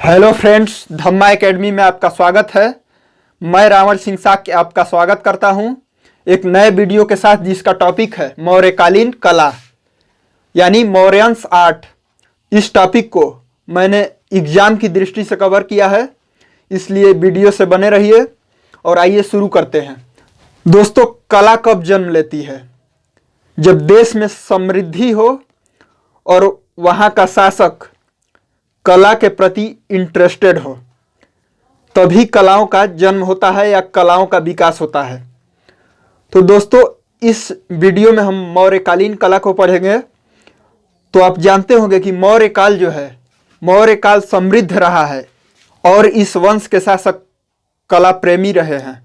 Hello friends, धम्मा academy में आपका स्वागत है। मैं रावण सिंह साक्य आपका स्वागत करता हूं एक नए वीडियो के साथ, जिसका टॉपिक है मौर्यकालीन कला यानी मौर्यंस आर्ट। इस टॉपिक को मैंने एग्जाम की दृष्टि से कवर किया है, इसलिए वीडियो से बने रहिए। और आइए शुरू करते हैं। दोस्तों, कला कब जन्म लेती है? जब देश में समृद्धि हो और वहाँ का शासक कला के प्रति इंटरेस्टेड हो, तभी कलाओं का जन्म होता है या कलाओं का विकास होता है। तो दोस्तों, इस वीडियो में हम मौर्यकालीन कला को पढ़ेंगे। तो आप जानते होंगे कि मौर्य काल जो है, मौर्य काल समृद्ध रहा है और इस वंश के शासक कला प्रेमी रहे हैं।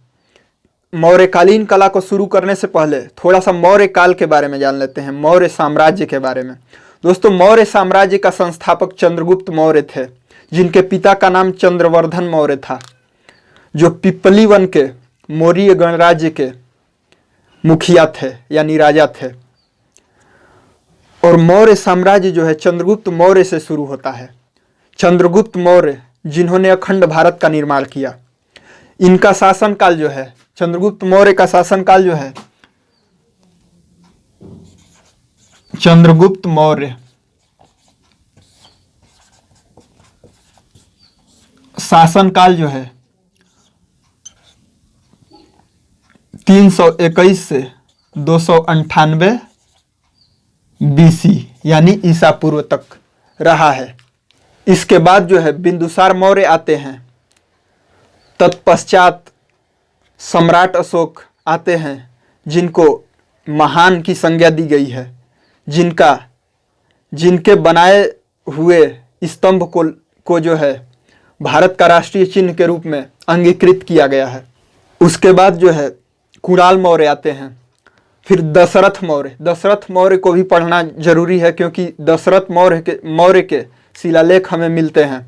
मौर्यकालीन कला को शुरू करने से पहले थोड़ा सा मौर्य काल के बारे में जान लेते हैं, मौर्य साम्राज्य के बारे में। दोस्तों, मौर्य साम्राज्य का संस्थापक चंद्रगुप्त मौर्य थे, जिनके पिता का नाम चंद्रवर्धन मौर्य था, जो पिपली वन के मौर्य गणराज्य के मुखिया थे यानी राजा थे। और मौर्य साम्राज्य जो है चंद्रगुप्त मौर्य से शुरू होता है। चंद्रगुप्त मौर्य जिन्होंने अखंड भारत का निर्माण किया, इनका शासनकाल जो है, चंद्रगुप्त मौर्य का शासनकाल जो है, चंद्रगुप्त मौर्य शासनकाल जो है 321 से 298 BC यानी ईसा पूर्व तक रहा है। इसके बाद जो है बिंदुसार मौर्य आते हैं। तत्पश्चात सम्राट अशोक आते हैं, जिनको महान की संज्ञा दी गई है, जिनके बनाए हुए स्तंभ को जो है भारत का राष्ट्रीय चिन्ह के रूप में अंगीकृत किया गया है। उसके बाद जो है कुणाल मौर्य आते हैं। फिर दशरथ मौर्य को भी पढ़ना जरूरी है, क्योंकि दशरथ मौर्य के शिलालेख हमें मिलते हैं।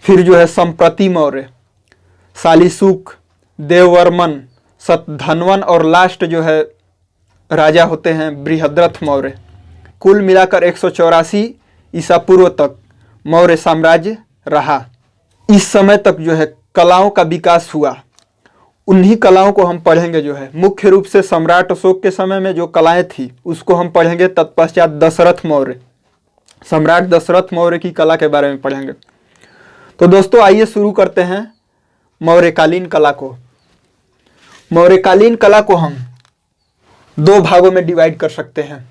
फिर जो है संप्रति मौर्य, शालीशुक, देववर्मन, शतधन्वन और लास्ट जो है राजा होते हैं बृहद्रथ मौर्य। कुल मिलाकर 184 ईसा पूर्व तक मौर्य साम्राज्य रहा। इस समय तक जो है कलाओं का विकास हुआ। उन्हीं कलाओं को हम पढ़ेंगे। जो है मुख्य रूप से सम्राट अशोक के समय में जो कलाएं थी उसको हम पढ़ेंगे। तत्पश्चात दशरथ मौर्य, सम्राट दशरथ मौर्य की कला के बारे में पढ़ेंगे। तो दोस्तों, आइए शुरू करते हैं मौर्यकालीन कला को। मौर्यकालीन कला को हम दो भागों में डिवाइड कर सकते हैं।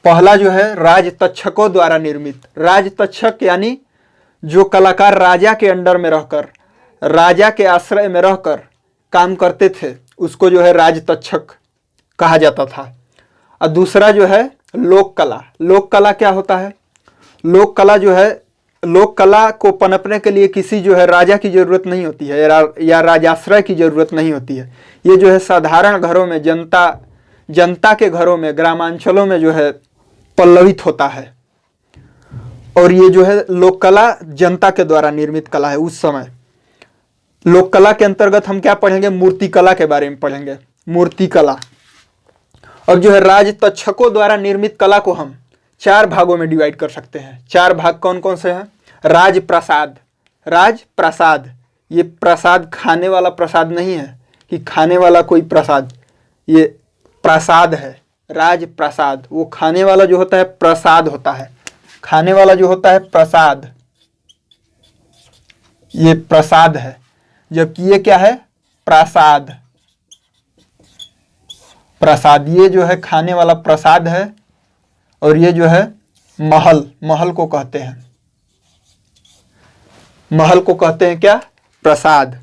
पहला जो है राजतक्षकों द्वारा निर्मित। राजतक्षक यानी जो कलाकार राजा के अंडर में रहकर, राजा के आश्रय में रहकर काम करते थे, उसको जो है राजतक्षक कहा जाता था। और दूसरा जो है लोक कला। लोक कला क्या होता है? लोक कला जो है, लोक कला को पनपने के लिए किसी जो है राजा की जरूरत नहीं होती है या राजाश्रय की जरूरत नहीं होती है। ये जो है साधारण घरों में, जनता के घरों में, ग्रामांचलों में जो है पल्लवित होता है। और ये जो है लोक कला जनता के द्वारा निर्मित कला है उस समय। लोक कला के अंतर्गत हम क्या पढ़ेंगे? मूर्ति कला के बारे में पढ़ेंगे, मूर्ति कला। और जो है राजतक्षकों द्वारा निर्मित कला को हम चार भागों में डिवाइड कर सकते हैं। चार भाग कौन कौन से हैं? राजप्रसाद। राजप्रसाद, ये प्रसाद खाने वाला प्रसाद नहीं है कि खाने वाला कोई प्रसाद, ये प्रसाद है। राजप्रसाद, वो खाने वाला जो होता है प्रसाद होता है। खाने वाला जो होता है प्रसाद, ये प्रसाद है। जबकि ये क्या है? प्रसाद। प्रसाद, ये जो है खाने वाला प्रसाद है। और ये जो है महल को कहते हैं। महल को कहते हैं क्या? प्रसाद।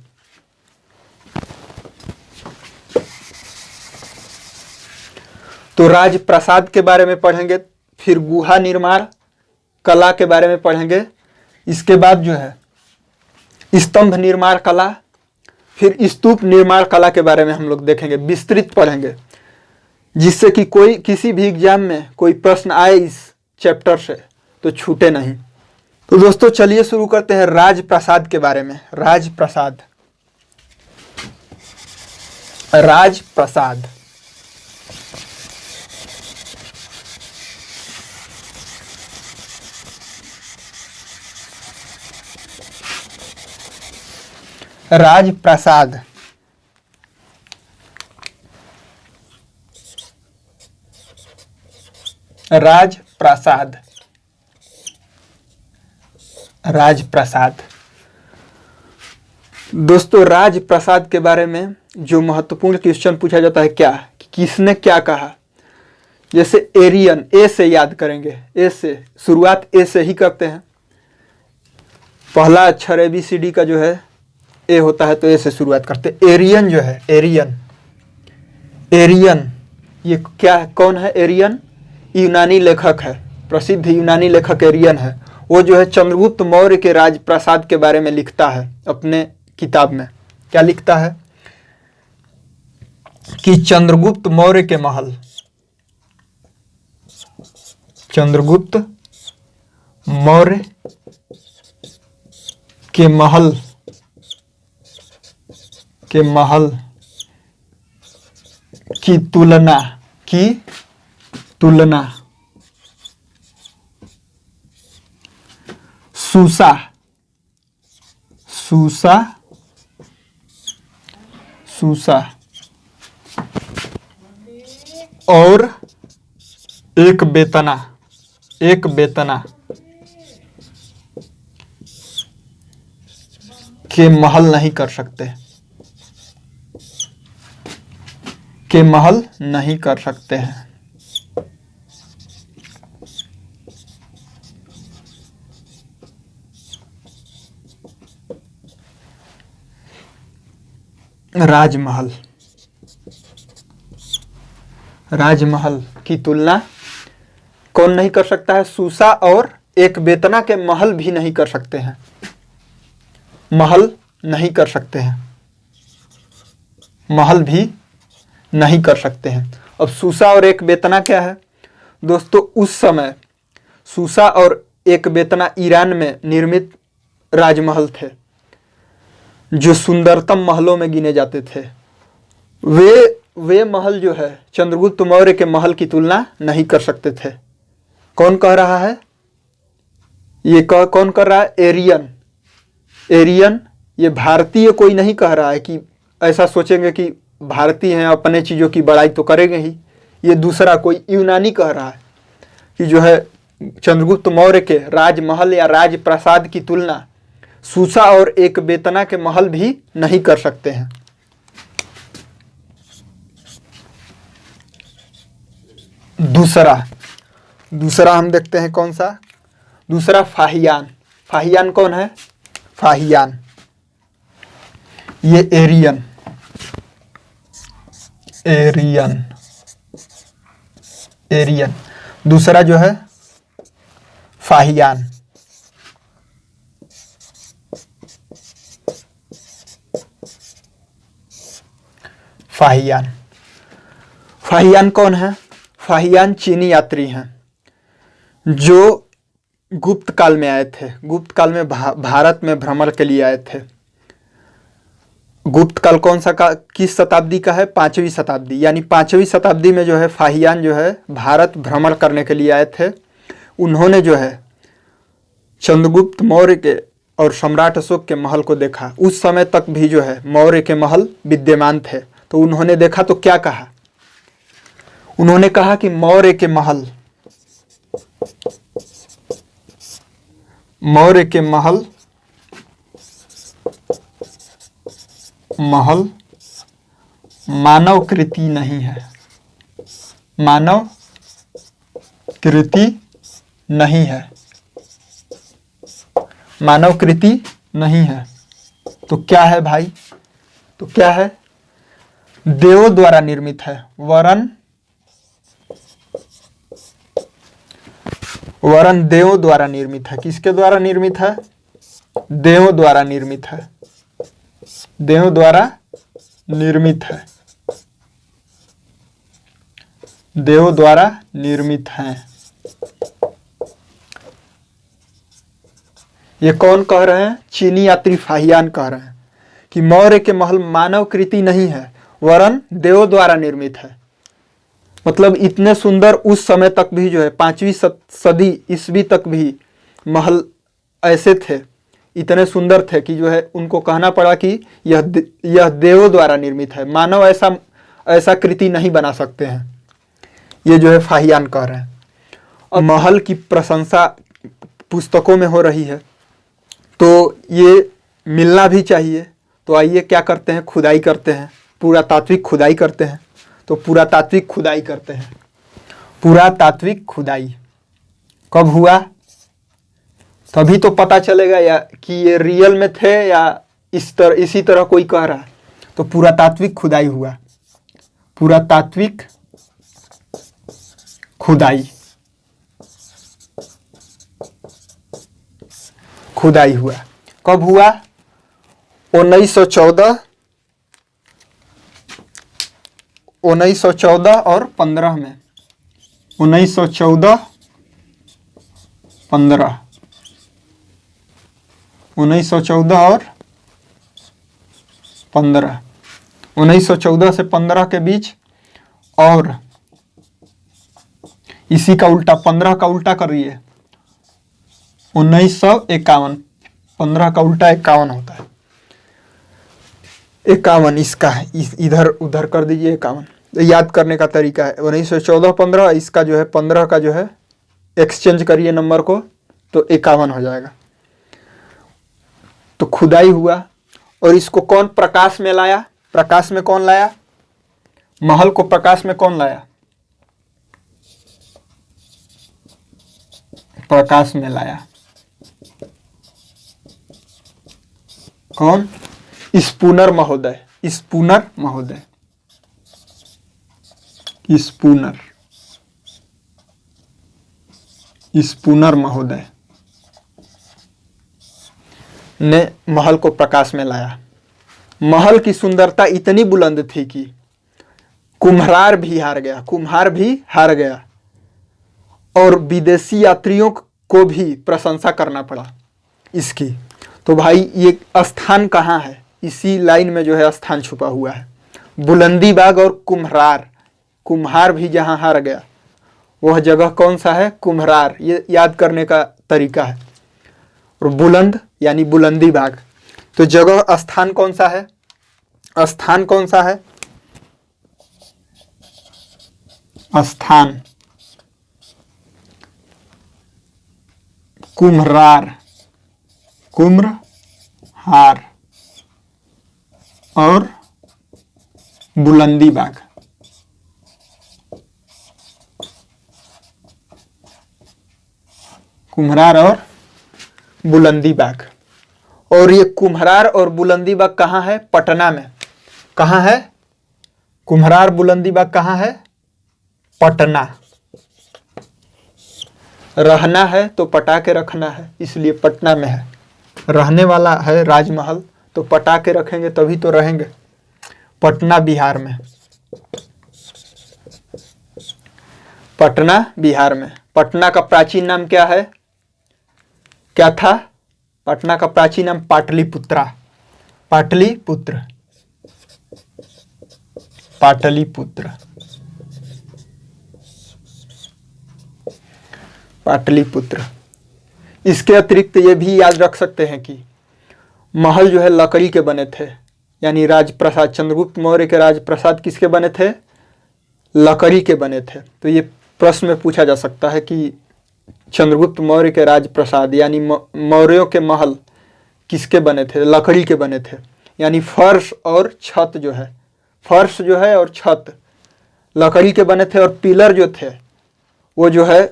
तो राजप्रसाद के बारे में पढ़ेंगे। फिर गुहा निर्माण कला के बारे में पढ़ेंगे। इसके बाद जो है स्तंभ निर्माण कला, फिर स्तूप निर्माण कला के बारे में हम लोग देखेंगे, विस्तृत पढ़ेंगे, जिससे कि किसी भी एग्जाम में कोई प्रश्न आए इस चैप्टर से तो छूटे नहीं। तो दोस्तों, चलिए शुरू करते हैं राजप्रसाद के बारे में। राजप्रसाद। राजप्रासाद। राजप्रासाद, राजप्रासाद। दोस्तों, राजप्रासाद के बारे में जो महत्वपूर्ण क्वेश्चन पूछा जाता है क्या, कि किसने क्या कहा। जैसे एरियन, ए से याद करेंगे, ए से शुरुआत ए से ही करते हैं। पहला अक्षर ABCD का जो है ए होता है, तो ए से शुरुआत करते हैं। एरियन जो है, एरियन, एरियन ये क्या, कौन है एरियन? यूनानी लेखक है, प्रसिद्ध यूनानी लेखक एरियन है। वो जो है चंद्रगुप्त मौर्य के राजप्रासाद के बारे में लिखता है अपने किताब में। क्या लिखता है? कि चंद्रगुप्त मौर्य के महल, चंद्रगुप्त मौर्य के महल की तुलना सूसा और एक बेतना के महल नहीं कर सकते, के महल नहीं कर सकते हैं। राजमहल, राजमहल की तुलना कौन नहीं कर सकता है? सूसा और एक बेतना के महल भी नहीं कर सकते हैं, महल नहीं कर सकते हैं, महल भी नहीं कर सकते हैं। अब सूसा और एक बेतना क्या है दोस्तों? उस समय सूसा और एक बेतना ईरान में निर्मित राजमहल थे, जो सुंदरतम महलों में गिने जाते थे। वे महल जो है चंद्रगुप्त मौर्य के महल की तुलना नहीं कर सकते थे। कौन कह रहा है? ये कौन कर रहा है? एरियन। एरियन ये भारतीय कोई नहीं कह रहा है कि ऐसा सोचेंगे कि भारतीय हैं, अपने चीज़ों की बड़ाई तो करेंगे ही। ये दूसरा कोई यूनानी कह रहा है कि जो है चंद्रगुप्त मौर्य के राजमहल या राजप्रासाद की तुलना सूसा और एक बेतना के महल भी नहीं कर सकते हैं। दूसरा हम देखते हैं कौन सा? दूसरा फाहियान। फाहियान कौन है? फाहियान ये एरियन, एरियन। दूसरा जो है फाहियान। फाहियान कौन है? फाहियान चीनी यात्री हैं जो गुप्त काल में आए थे। गुप्त काल में भारत में भ्रमण के लिए आए थे। गुप्त काल कौन सा का, किस शताब्दी का है? 5वीं शताब्दी। यानी 5वीं शताब्दी में जो है फाहियान जो है भारत भ्रमण करने के लिए आए थे। उन्होंने जो है चंद्रगुप्त मौर्य के और सम्राट अशोक के महल को देखा। उस समय तक भी जो है मौर्य के महल विद्यमान थे। तो उन्होंने देखा तो क्या कहा? उन्होंने कहा कि मौर्य के महल मानव कृति नहीं है, मानव कृति नहीं है, मानव कृति नहीं है। तो क्या है भाई? तो क्या है? देवों द्वारा निर्मित है, वरन देवों द्वारा निर्मित है। किसके द्वारा निर्मित है? देवों द्वारा निर्मित है, देवों द्वारा निर्मित है, देवों द्वारा निर्मित है। ये कौन कह रहे हैं? चीनी यात्री फाहियान कह रहे हैं कि मौर्य के महल मानव कृति नहीं है, वरन देवों द्वारा निर्मित है। मतलब इतने सुंदर उस समय तक भी जो है 5वीं सदी ईस्वी तक भी महल ऐसे थे इतने सुंदर थे कि जो है उनको कहना पड़ा कि यह देवों द्वारा निर्मित है, मानव ऐसा ऐसा कृति नहीं बना सकते हैं। ये जो है फाहियान कह रहे हैं। और महल की प्रशंसा पुस्तकों में हो रही है, तो ये मिलना भी चाहिए। तो आइए क्या करते हैं, खुदाई करते हैं, पुरातात्विक खुदाई करते हैं। तो पुरातात्विक खुदाई करते हैं। पुरातात्विक खुदाई कब हुआ, तभी तो पता चलेगा या कि ये रियल में थे या इसी तरह कोई कह रहा है। तो पुरातात्विक खुदाई हुआ, पुरातात्विक खुदाई खुदाई हुआ। कब हुआ? 1914 और 15 में। 1914 15 1914 और 15 1914 से 15 के बीच। और इसी का उल्टा 15 का उल्टा करिए 1951। 15 का उल्टा 51 होता है। 51 इसका है, इधर उधर कर दीजिए 51। याद करने का तरीका है 1914 15, इसका जो है 15 का जो है एक्सचेंज करिए नंबर को तो 51 हो जाएगा। तो खुदाई हुआ और इसको कौन प्रकाश में लाया? प्रकाश में कौन लाया? महल को प्रकाश में कौन लाया? प्रकाश में लाया कौन? स्पूनर महोदय। स्पूनर महोदय। स्पूनर महोदय ने महल को प्रकाश में लाया। महल की सुंदरता इतनी बुलंद थी कि कुम्हार भी हार गया और विदेशी यात्रियों को भी प्रशंसा करना पड़ा इसकी। तो भाई ये स्थान कहाँ है? इसी लाइन में जो है स्थान छुपा हुआ है। बुलंदी बाग और कुम्हार भी जहाँ हार गया वह जगह कौन सा है? कुम्हार। ये याद करने का तरीका है। और बुलंद यानी बुलंदी बाग। तो जगह स्थान कौन सा है? स्थान कौन सा है? स्थान कुम्हार और बुलंदी बाग। कुम्हार और बुलंदी बाग। और ये कुम्हार और बुलंदी बाग कहाँ है? पटना में। कहाँ है? कुम्हार बुलंदी बाग कहाँ है? पटना। रहना है तो पटा के रखना है, इसलिए पटना में है। रहने वाला है राजमहल तो पटा के रखेंगे तभी तो रहेंगे। पटना बिहार में। पटना बिहार में। पटना का प्राचीन नाम क्या है? क्या था? पटना का प्राचीन नाम पाटलिपुत्रा। पाटलिपुत्र। पाटलिपुत्र। इसके अतिरिक्त ये भी याद रख सकते हैं कि महल जो है लकड़ी के बने थे, यानी राजप्रसाद, चंद्रगुप्त मौर्य के राजप्रसाद किसके बने थे? लकड़ी के बने थे। तो ये प्रश्न में पूछा जा सकता है कि चंद्रगुप्त मौर्य के राजप्रसाद यानी मौर्यों के महल किसके बने थे? लकड़ी के बने थे। यानी फर्श और छत जो है, फर्श जो है और छत लकड़ी के बने थे। और पिलर जो थे वो जो है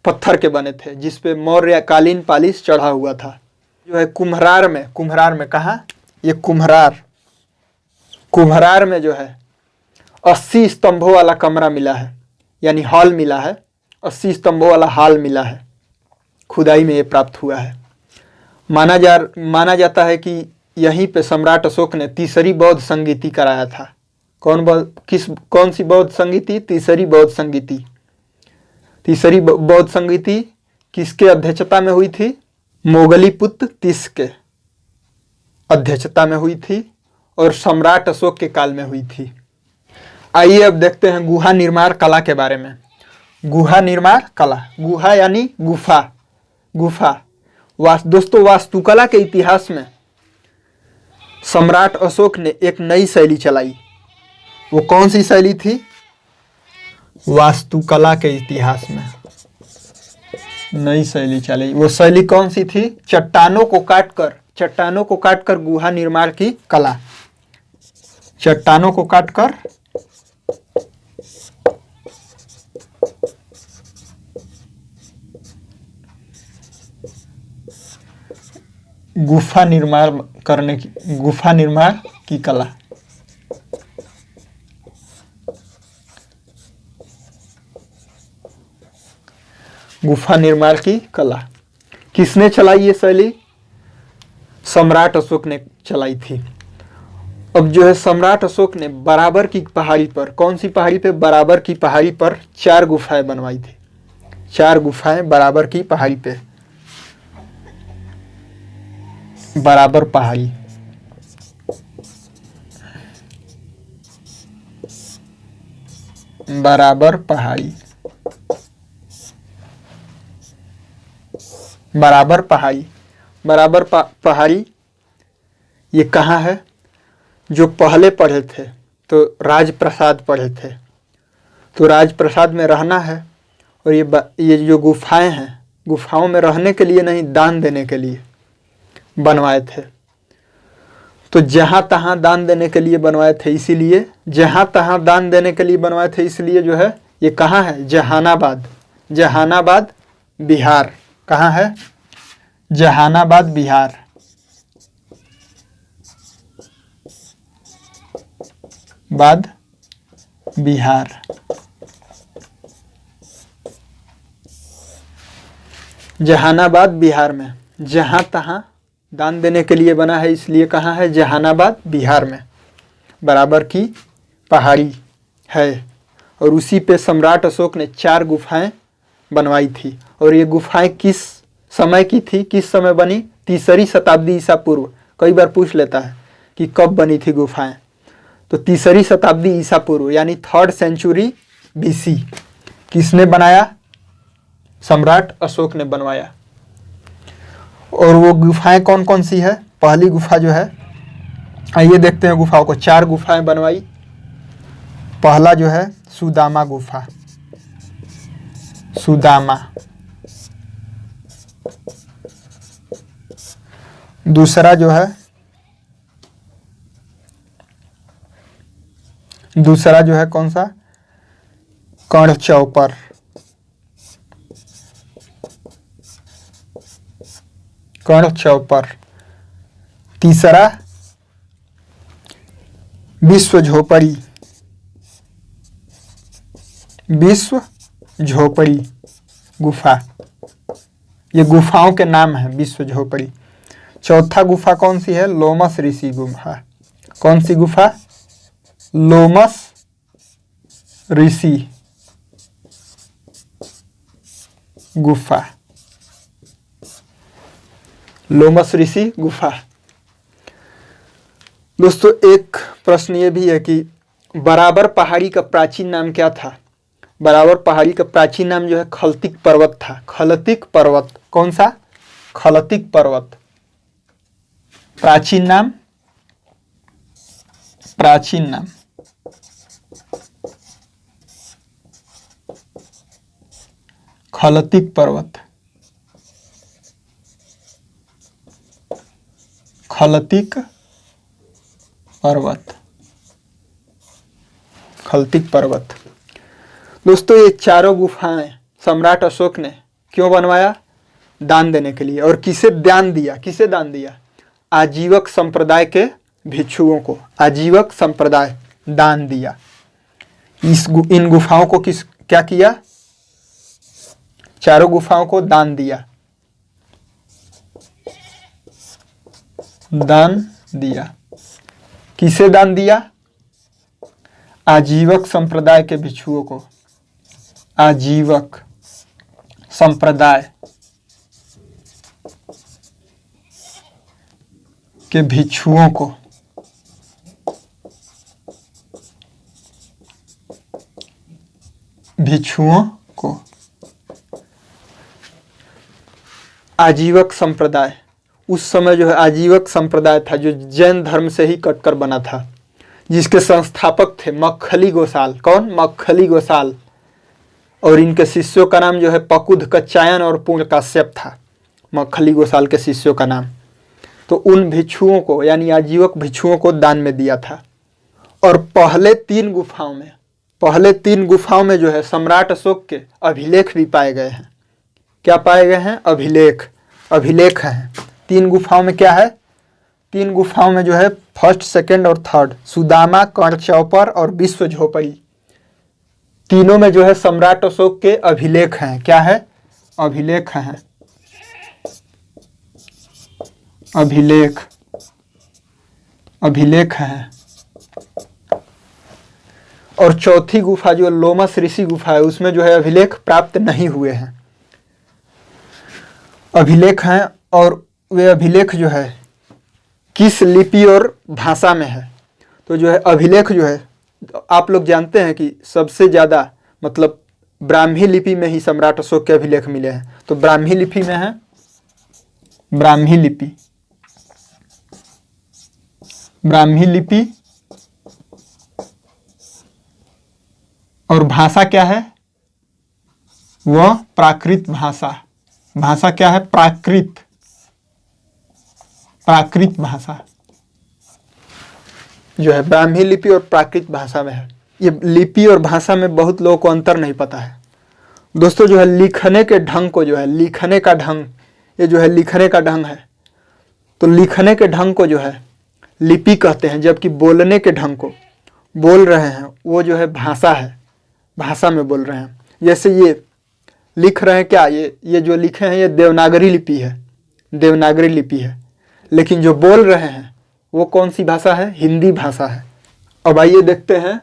पत्थर के बने थे, जिस पे मौर्य कालीन पालिश चढ़ा हुआ था। जो है कुम्हार में कहाँ? ये कुम्हार में जो है 80 स्तंभों वाला कमरा मिला है, यानी हॉल मिला है। 80 स्तंभों वाला हॉल मिला है। खुदाई में ये प्राप्त हुआ है। माना जाता है कि यहीं पे सम्राट अशोक ने तीसरी बौद्ध संगीति कराया था। कौन सी बौद्ध संगीति? तीसरी बौद्ध संगीति। तीसरी बौद्ध संगीति किसके अध्यक्षता में हुई थी? मोगलीपुत्र तीस के अध्यक्षता में हुई थी और सम्राट अशोक के काल में हुई थी। आइए अब देखते हैं गुहा निर्माण कला के बारे में। गुहा निर्माण कला। गुहा यानी गुफा। दोस्तों, वास्तुकला के इतिहास में सम्राट अशोक ने एक नई शैली चलाई। वो कौन सी शैली थी? वास्तुकला के इतिहास में नई शैली चली। वो शैली कौन सी थी? चट्टानों को काटकर गुहा निर्माण की कला। चट्टानों को काटकर गुफा निर्माण की कला। गुफा निर्माण की कला किसने चलाई? ये शैली सम्राट अशोक ने चलाई थी। अब जो है सम्राट अशोक ने बराबर की पहाड़ी पर, कौन सी पहाड़ी पे? बराबर की पहाड़ी पर 4 गुफाएं बनवाई थी। 4 गुफाएं बराबर की पहाड़ी पे। बराबर पहाड़ी, बराबर पहाड़ी, बराबर पहाड़ी, बराबर पहाड़ी ये कहाँ है? जो पहले पढ़े थे तो राजप्रसाद पढ़े थे, तो राजप्रसाद में रहना है। और ये जो गुफाएं हैं, गुफाओं में रहने के लिए नहीं, दान देने के लिए बनवाए थे। तो जहाँ तहाँ दान देने के लिए बनवाए थे, इसीलिए जहाँ तहाँ दान देने के लिए बनवाए थे, इसलिए जो है ये कहाँ है? जहानाबाद, जहानाबाद बिहार। कहाँ है? जहानाबाद बिहार। बिहार। जहानाबाद बिहार में जहां तहां दान देने के लिए बना है, इसलिए कहाँ है? जहानाबाद बिहार में बराबर की पहाड़ी है। और उसी पे सम्राट अशोक ने 4 गुफाएं बनवाई थी। और ये गुफाएं किस समय की थी? किस समय बनी? 3री शताब्दी ईसा पूर्व। कई बार पूछ लेता है कि कब बनी थी गुफाएं, तो 3री शताब्दी ईसा पूर्व यानी 3rd सेंचुरी BC। किसने बनाया? सम्राट अशोक ने बनवाया। और वो गुफाएं कौन कौन सी है? पहली गुफा जो है, आइए देखते हैं गुफाओं को। 4 गुफाएं बनवाई। पहला जो है सुदामा गुफा, सुदामा। दूसरा जो है कौन सा? कणचौपर, कणचौपर। तीसरा विश्व झोपड़ी, विश्व झोपड़ी गुफा। ये गुफाओं के नाम है, विश्व झोपड़ी। चौथा गुफा कौन सी है? लोमस ऋषि गुफा। कौन सी गुफा? लोमस ऋषि गुफा, लोमस ऋषि गुफा। दोस्तों, एक प्रश्न ये भी है कि बराबर पहाड़ी का प्राचीन नाम क्या था? बराबर पहाड़ी का प्राचीन नाम जो है खलतिक पर्वत था। खलतिक पर्वत। कौन सा? खलतिक पर्वत। प्राचीन नाम, प्राचीन नाम खलतिक पर्वत, खलतिक पर्वत, खलतिक पर्वत। दोस्तों, ये चारों गुफाएं सम्राट अशोक ने क्यों बनवाया? दान देने के लिए। और किसे दान दिया? किसे दान दिया? आजीवक संप्रदाय के भिक्षुओं को आजीवक संप्रदाय दान दिया। इन गुफाओं को क्या किया? चारों गुफाओं को दान दिया, दान दिया। किसे दान दिया? आजीवक संप्रदाय के भिक्षुओं को, आजीवक संप्रदाय के भिक्षुओं को। भिक्षुओं को आजीवक संप्रदाय, उस समय जो है आजीवक संप्रदाय था जो जैन धर्म से ही कटकर बना था, जिसके संस्थापक थे मक्खली गोसाल। कौन? मक्खली गोसाल। और इनके शिष्यों का नाम जो है पकुध, कच्चायन और पूर्ण काश्यप था, मक्खली गोसाल के शिष्यों का नाम। तो उन भिक्षुओं को यानी आजीवक भिक्षुओं को दान में दिया था। और पहले तीन गुफाओं में जो है सम्राट अशोक के अभिलेख भी पाए गए हैं। क्या पाए गए हैं? अभिलेख हैं। तीन गुफाओं में क्या है? तीन गुफाओं में जो है फर्स्ट, सेकंड और थर्ड, सुदामा, कर्ण चौपर और विश्व झोपड़ी, तीनों में जो है सम्राट अशोक के अभिलेख हैं। क्या है? अभिलेख हैं। अभिलेख हैं। और चौथी गुफा जो लोमस ऋषि गुफा है उसमें जो है अभिलेख प्राप्त नहीं हुए हैं। अभिलेख हैं और वे अभिलेख जो है किस लिपि और भाषा में है? तो जो है अभिलेख जो है आप लोग जानते हैं कि सबसे ज़्यादा मतलब ब्राह्मी लिपि में ही सम्राट अशोक के अभिलेख मिले हैं। तो ब्राह्मी लिपि में है, ब्राह्मी लिपि और भाषा क्या है? वह प्राकृत भाषा क्या है? प्राकृत भाषा जो है ब्राह्मी लिपि और प्राकृत भाषा में है। ये लिपि और भाषा में बहुत लोगों को अंतर नहीं पता है। दोस्तों जो है लिखने के ढंग को जो है लिखने का ढंग, ये जो है लिखने का ढंग है, तो लिखने के ढंग को जो है लिपि कहते हैं, जबकि बोलने के ढंग को बोल रहे हैं वो जो है भाषा है, भाषा में बोल रहे हैं। जैसे ये लिख रहे हैं क्या, ये जो लिखे हैं ये देवनागरी लिपि है, लेकिन जो बोल रहे हैं वो कौन सी भाषा है? हिंदी भाषा है। अब आइए देखते हैं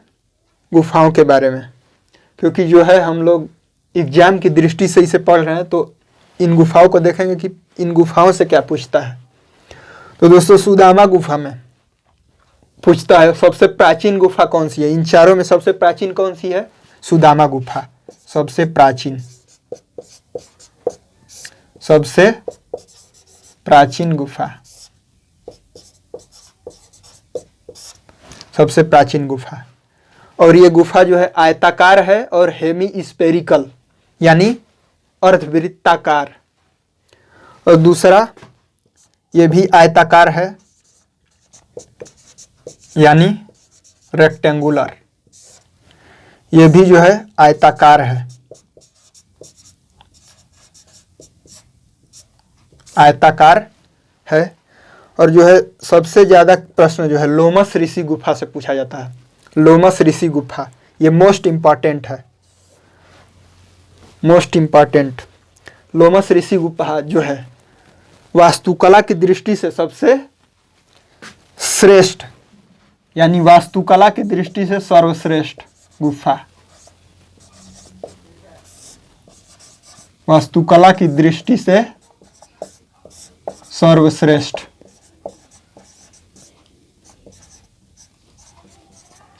गुफाओं के बारे में, क्योंकि जो है हम लोग एग्जाम की दृष्टि से इसे पढ़ रहे हैं तो इन गुफाओं को देखेंगे कि इन गुफाओं से क्या पूछता है। तो दोस्तों सुदामा गुफा में पूछता है सबसे प्राचीन गुफा कौन सी है? इन चारों में सबसे प्राचीन कौन सी है? सुदामा गुफा सबसे प्राचीन गुफा। और ये गुफा जो है आयताकार है और हेमी स्पेरिकल यानी अर्धवृत्ताकार, और दूसरा ये भी आयताकार है यानी रेक्टेंगुलर, ये भी जो है आयताकार है, और जो है सबसे ज्यादा प्रश्न जो है लोमस ऋषि गुफा से पूछा जाता है। लोमस ऋषि गुफा ये मोस्ट इंपॉर्टेंट है, लोमस ऋषि गुफा जो है वास्तुकला की दृष्टि से सबसे श्रेष्ठ यानी वास्तुकला की दृष्टि से सर्वश्रेष्ठ गुफा, वास्तुकला की दृष्टि से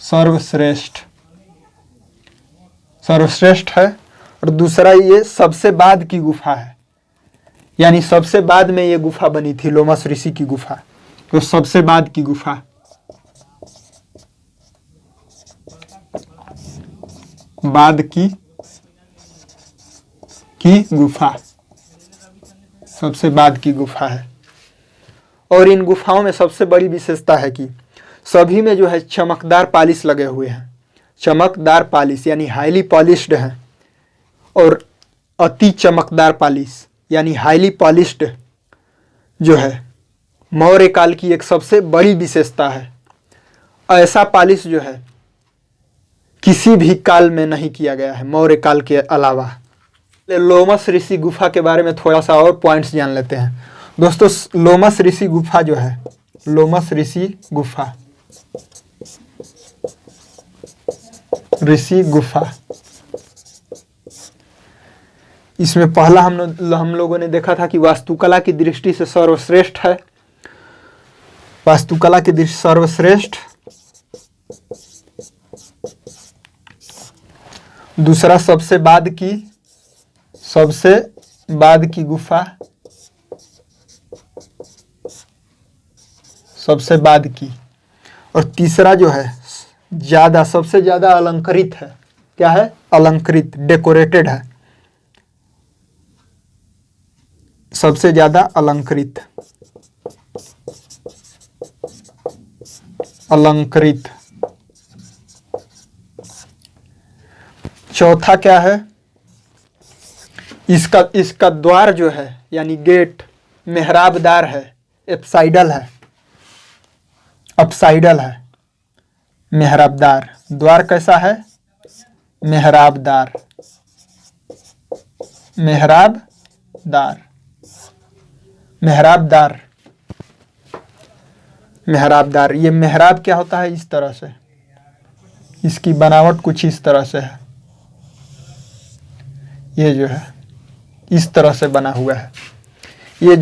सर्वश्रेष्ठ है। और दूसरा ये सबसे बाद की गुफा है, यानी सबसे बाद में ये गुफा बनी थी लोमस ऋषि की गुफा, तो सबसे बाद की गुफा, बाद की गुफा, सबसे बाद की गुफा है। और इन गुफाओं में सबसे बड़ी विशेषता है कि सभी में जो है चमकदार पालिश लगे हुए हैं, चमकदार पालिश यानी हाईली पॉलिश्ड है, और अति चमकदार पालिश यानी हाईली पॉलिश्ड जो है मौर्य काल की एक सबसे बड़ी विशेषता है। ऐसा पालिश जो है किसी भी काल में नहीं किया गया है मौर्य काल के अलावा। लोमस ऋषि गुफा के बारे में थोड़ा सा और पॉइंट्स जान लेते हैं। दोस्तों लोमस ऋषि गुफा जो है, लोमस ऋषि गुफा इसमें पहला हम लोगों ने देखा था कि वास्तुकला की दृष्टि से सर्वश्रेष्ठ है, वास्तुकला की दृष्टि सर्वश्रेष्ठ। दूसरा सबसे बाद की गुफा सबसे बाद की। और तीसरा जो है ज़्यादा, सबसे ज़्यादा अलंकृत है। क्या है? अलंकृत, डेकोरेटेड है, सबसे ज़्यादा अलंकृत, अलंकृत। चौथा क्या है? इसका द्वार जो है यानी गेट मेहराबदार है, एप्साइडल है, अपसाइडल है। मेहराबदार द्वार कैसा है? मेहराबदार, मेहराबदार, मेहराबदार, मेहराबदार। ये मेहराब क्या होता है? इस तरह से, इसकी बनावट कुछ इस तरह से है। ये जो है इस तरह से बना हुआ है। ये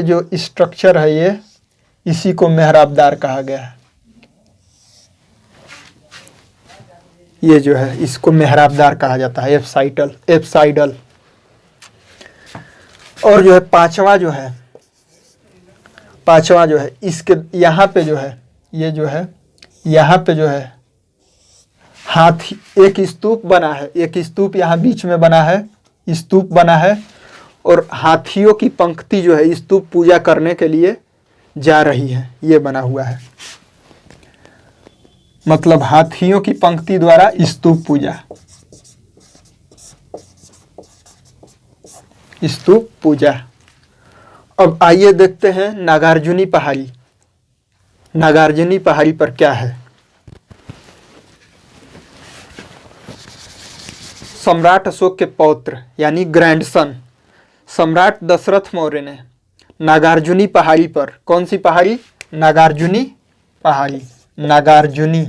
जो स्ट्रक्चर है, ये इसी को मेहराबदार कहा गया है। ये जो है इसको मेहराबदार कहा जाता है, एप्साइडल, एप्साइडल। और जो है पांचवा जो है इसके यहाँ पे जो है, ये जो है यहाँ पे जो है हाथी, एक स्तूप बना है, एक स्तूप यहाँ बीच में बना है, स्तूप बना है। और हाथियों की पंक्ति जो है स्तूप पूजा करने के लिए जा रही है, ये बना हुआ है। मतलब हाथियों की पंक्ति द्वारा स्तूप पूजा, स्तूप पूजा। अब आइए देखते हैं नागार्जुनी पहाड़ी। नागार्जुनी पहाड़ी पर क्या है? सम्राट अशोक के पौत्र यानी ग्रैंडसन सम्राट दशरथ मौर्य ने नागार्जुनी पहाड़ी पर, कौन सी पहाड़ी? नागार्जुनी पहाड़ी, नागार्जुनी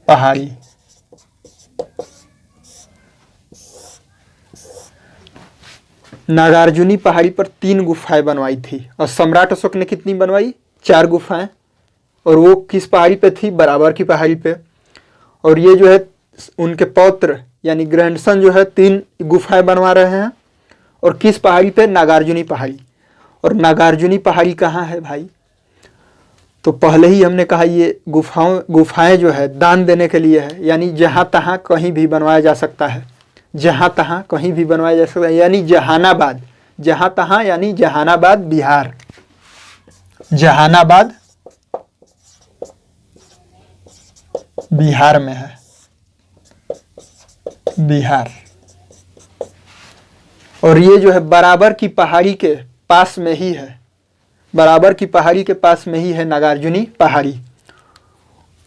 पहाड़ी। नागार्जुनी पहाड़ी पर 3 गुफाएं बनवाई थी। और सम्राट अशोक ने कितनी बनवाई? 4 गुफाएं। और वो किस पहाड़ी पे थी? बराबर की पहाड़ी पे। और ये जो है उनके पौत्र यानी ग्रैंडसन जो है 3 गुफाएं बनवा रहे हैं। और किस पहाड़ी पे? नागार्जुनी पहाड़ी। और नागार्जुनी पहाड़ी कहाँ है भाई? तो पहले ही हमने कहा ये गुफाएं जो है दान देने के लिए है, यानी जहाँ तहाँ कहीं भी बनवाया जा सकता है, जहाँ तहाँ कहीं भी बनवाया जा सकता है। यानी जहानाबाद, जहाँ तहाँ यानी जहानाबाद बिहार, जहानाबाद बिहार में है, बिहार। और ये जो है बराबर की पहाड़ी के पास में ही है, बराबर की पहाड़ी के पास में ही है नागार्जुनी पहाड़ी।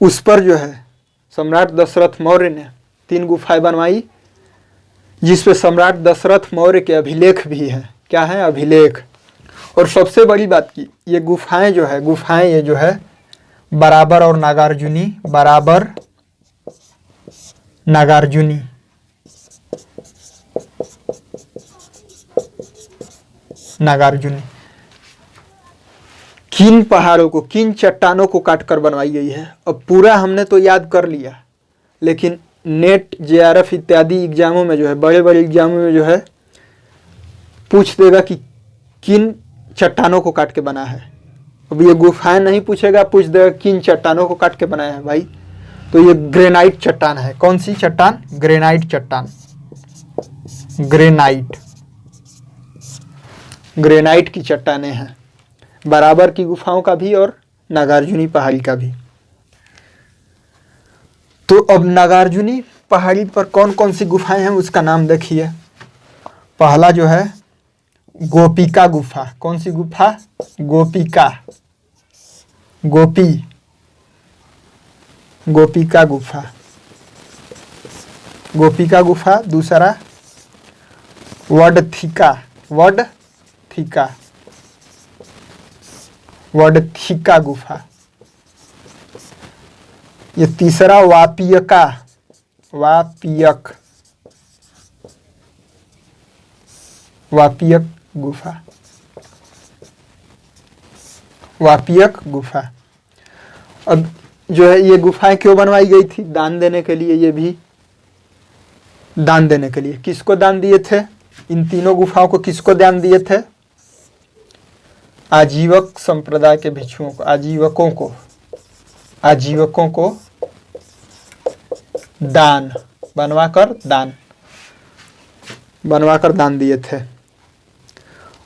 उस पर जो है सम्राट दशरथ मौर्य ने 3 गुफाएं बनवाई, जिस पे सम्राट दशरथ मौर्य के अभिलेख भी हैं। क्या है? अभिलेख। और सबसे बड़ी बात की, ये गुफाएं जो है, गुफाएं ये जो है बराबर और नागार्जुनी, बराबर नागार्जुनी, नागार्जुनी किन पहाड़ों को, किन चट्टानों को काटकर बनवाई गई है? अब पूरा हमने तो याद कर लिया, लेकिन नेट, जेआरएफ इत्यादि एग्जामों में जो है, बड़े बड़े एग्जामों में जो है पूछ देगा कि किन चट्टानों को काट के बना है। अब ये गुफाएं नहीं पूछेगा, पूछ देगा किन चट्टानों को काट के बनाया है भाई। तो ये ग्रेनाइट चट्टान है। कौन सी चट्टान? ग्रेनाइट चट्टान, ग्रेनाइट, ग्रेनाइट की चट्टानें हैं, बराबर की गुफाओं का भी और नागार्जुनी पहाड़ी का भी। तो अब नागार्जुनी पहाड़ी पर कौन कौन सी गुफाएं हैं उसका नाम देखिए। पहला जो है गोपिका गुफा। कौन सी गुफा? गोपिका, गोपी, गोपिका गुफा, गोपिका गुफा। दूसरा वडथिका, वडथिका, वडथिका गुफा। ये तीसरा वापियका, वापियक, वापियक गुफा, वापियक गुफा। अब जो है ये गुफाएं क्यों बनवाई गई थी? दान देने के लिए। ये भी दान देने के लिए। किसको दान दिए थे? इन तीनों गुफाओं को किसको दान दिए थे? आजीवक संप्रदाय के भिक्षुओं को, आजीवकों को दान बनवाकर दान दिए थे।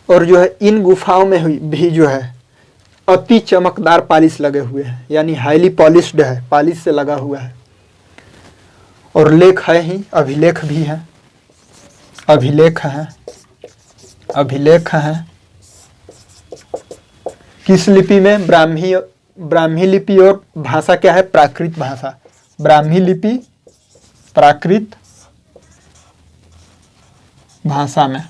और जो है इन गुफाओं में भी जो है अति चमकदार पालिश लगे हुए हैं, यानी हाईली पॉलिश्ड है, पालिश से लगा हुआ है। और लेख है ही, अभिलेख भी हैं, अभिलेख हैं। किस लिपि में? ब्राह्मी लिपि। और भाषा क्या है? प्राकृत भाषा। ब्राह्मी लिपि प्राकृत भाषा में।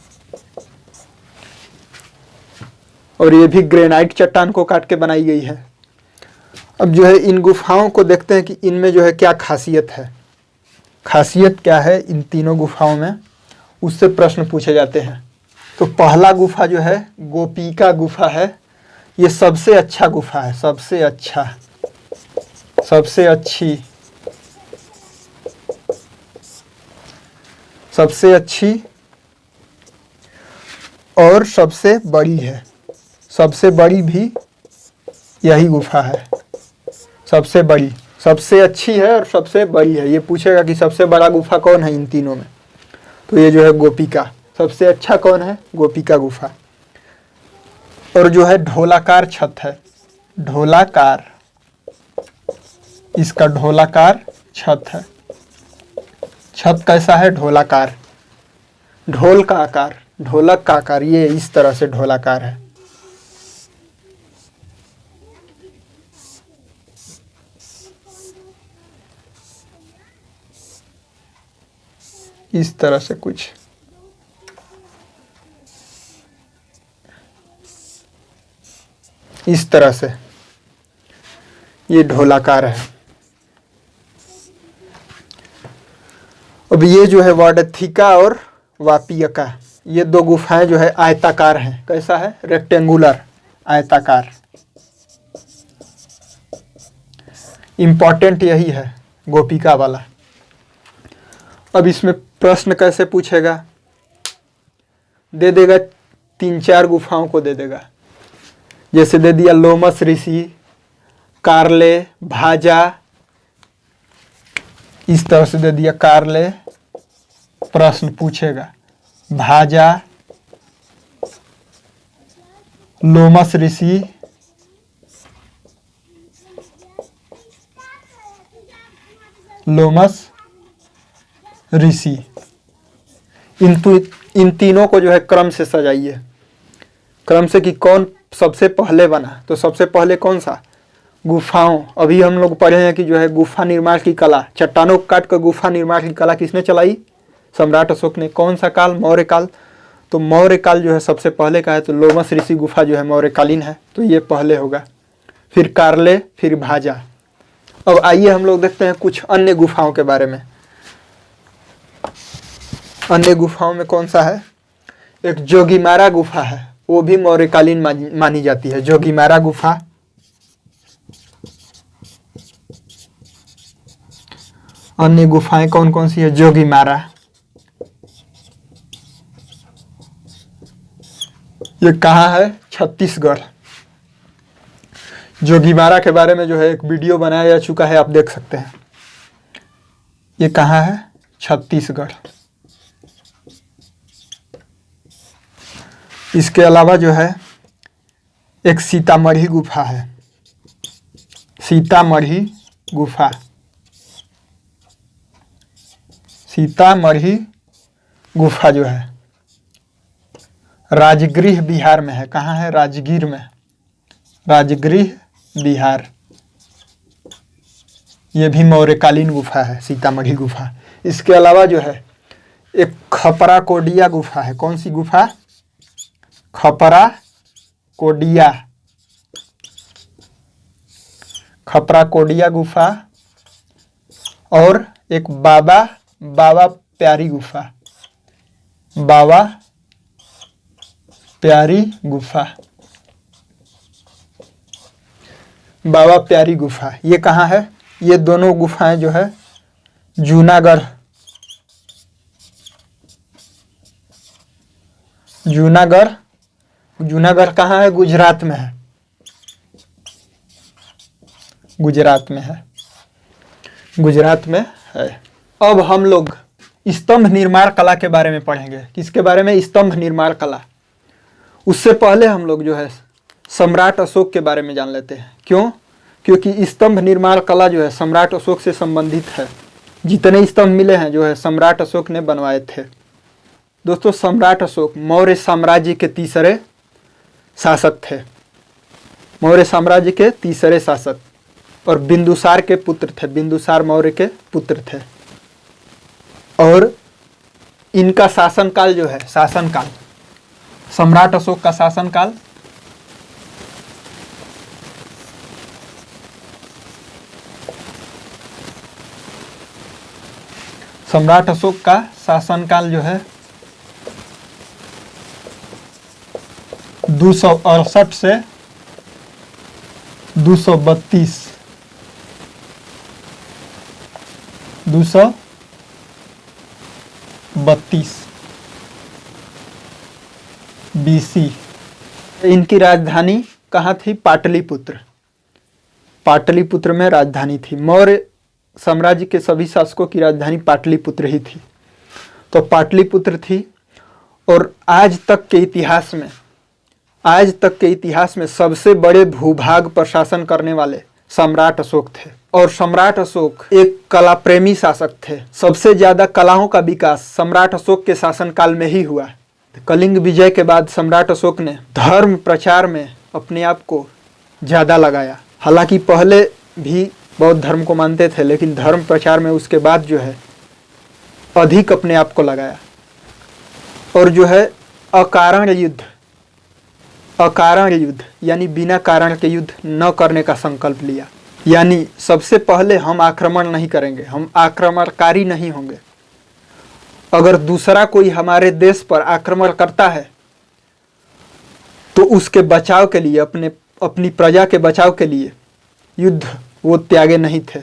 और ये भी ग्रेनाइट चट्टान को काट के बनाई गई है। अब जो है इन गुफाओं को देखते हैं कि इनमें जो है क्या खासियत है। खासियत क्या है इन तीनों गुफाओं में, उससे प्रश्न पूछे जाते हैं। तो पहला गुफा जो है गोपिका गुफा है। ये सबसे अच्छा गुफा है, सबसे अच्छी और सबसे बड़ी है। सबसे बड़ी भी यही गुफा है। सबसे बड़ी, सबसे अच्छी है और सबसे बड़ी है। ये पूछेगा कि सबसे बड़ा गुफा कौन है इन तीनों में, तो ये जो है गोपिका। सबसे अच्छा कौन है? गोपिका गुफा। और जो है ढोलाकार छत है, ढोलाकार, इसका ढोलाकार छत है। छत कैसा है? ढोलाकार, ढोल का आकार, ढोलक का आकार, ये इस तरह से ढोलाकार है। इस तरह से कुछ इस तरह से ये ढोलाकार है। अब ये जो है वाडथिका और वापियका, ये दो गुफाएं जो है आयताकार हैं। कैसा है? रेक्टेंगुलर, आयताकार। इंपॉर्टेंट यही है गोपिका वाला। अब इसमें प्रश्न कैसे पूछेगा? दे देगा 3-4 गुफाओं को दे देगा। जैसे दे दिया लोमस ऋषि, कार्ले, भाजा, इस तरह से दे दिया कार्ले। प्रश्न पूछेगा भाजा, लोमस ऋषि, लोमस ऋषि। इन तीनों को जो है क्रम से सजाइए, क्रम से कि कौन सबसे पहले बना। तो सबसे पहले कौन सा? गुफाओं। अभी हम लोग पढ़े हैं कि जो है गुफा निर्माण की कला, चट्टानों को काट कर गुफा निर्माण की कला किसने चलाई? सम्राट अशोक ने। कौन सा काल? मौर्य काल। तो मौर्य काल जो है सबसे पहले का है, तो लोमस ऋषि गुफा जो है मौर्यकालीन है, तो ये पहले होगा। फिर कार्ले, फिर भाजा। अब आइए हम लोग देखते हैं कुछ अन्य गुफाओं के बारे में। अन्य गुफाओं में कौन सा है? एक जोगीमारा गुफा है, वो भी मौर्यकालीन मानी जाती है। जोगीमारा गुफा, अन्य गुफाएं कौन कौन सी है? जोगीमारा, ये कहाँ है? छत्तीसगढ़। जोगीमारा के बारे में जो है एक वीडियो बनाया जा चुका है, आप देख सकते हैं। ये कहाँ है? छत्तीसगढ़। इसके अलावा जो है एक सीतामढ़ी गुफा है, सीतामढ़ी गुफा, सीतामढ़ी गुफा जो है राजगृह बिहार में है। कहाँ है? राजगीर में, राजगृह बिहार। ये भी मौर्यकालीन गुफा है, सीतामढ़ी गुफा। इसके अलावा जो है एक खपरा कोडिया गुफा है। कौन सी गुफा? खपरा कोडिया, खपरा कोडिया गुफा। और एक बाबा प्यारी गुफा, बाबा प्यारी गुफा, बाबा प्यारी गुफा। ये कहाँ है? ये दोनों गुफाएं जो है जूनागढ़, जूनागढ़ जूनागढ़ कहाँ है? गुजरात में है, गुजरात में है, गुजरात में है। अब हम लोग स्तंभ निर्माण कला के बारे में पढ़ेंगे। किसके बारे में? स्तंभ निर्माण कला। उससे पहले हम लोग जो है सम्राट अशोक के बारे में जान लेते हैं। क्यों? क्योंकि स्तंभ निर्माण कला जो है सम्राट अशोक से संबंधित है। जितने स्तंभ मिले हैं जो है सम्राट अशोक ने बनवाए थे। दोस्तों, सम्राट अशोक मौर्य साम्राज्य के तीसरे शासक थे, मौर्य साम्राज्य के तीसरे शासक, और बिंदुसार के पुत्र थे, बिंदुसार मौर्य के पुत्र थे। और इनका शासनकाल जो है, शासनकाल, सम्राट अशोक का शासनकाल सम्राट अशोक का शासनकाल जो है 268 से 232 BC। इनकी राजधानी कहाँ थी? पाटलिपुत्र, पाटलिपुत्र में राजधानी थी। मौर्य साम्राज्य के सभी शासकों की राजधानी पाटलिपुत्र ही थी, तो पाटलिपुत्र थी। और आज तक के इतिहास में सबसे बड़े भूभाग पर शासन करने वाले सम्राट अशोक थे। और सम्राट अशोक एक कला प्रेमी शासक थे। सबसे ज्यादा कलाओं का विकास सम्राट अशोक के शासनकाल में ही हुआ। कलिंग विजय के बाद सम्राट अशोक ने धर्म प्रचार में अपने आप को ज्यादा लगाया। हालांकि पहले भी बौद्ध धर्म को मानते थे, लेकिन धर्म प्रचार में उसके बाद जो है अधिक अपने आप को लगाया। और जो है अकारण युद्ध यानी बिना कारण के युद्ध न करने का संकल्प लिया। यानी सबसे पहले हम आक्रमण नहीं करेंगे, हम आक्रमणकारी नहीं होंगे। अगर दूसरा कोई हमारे देश पर आक्रमण करता है तो उसके बचाव के लिए, अपनी प्रजा के बचाव के लिए युद्ध वो त्यागे नहीं थे।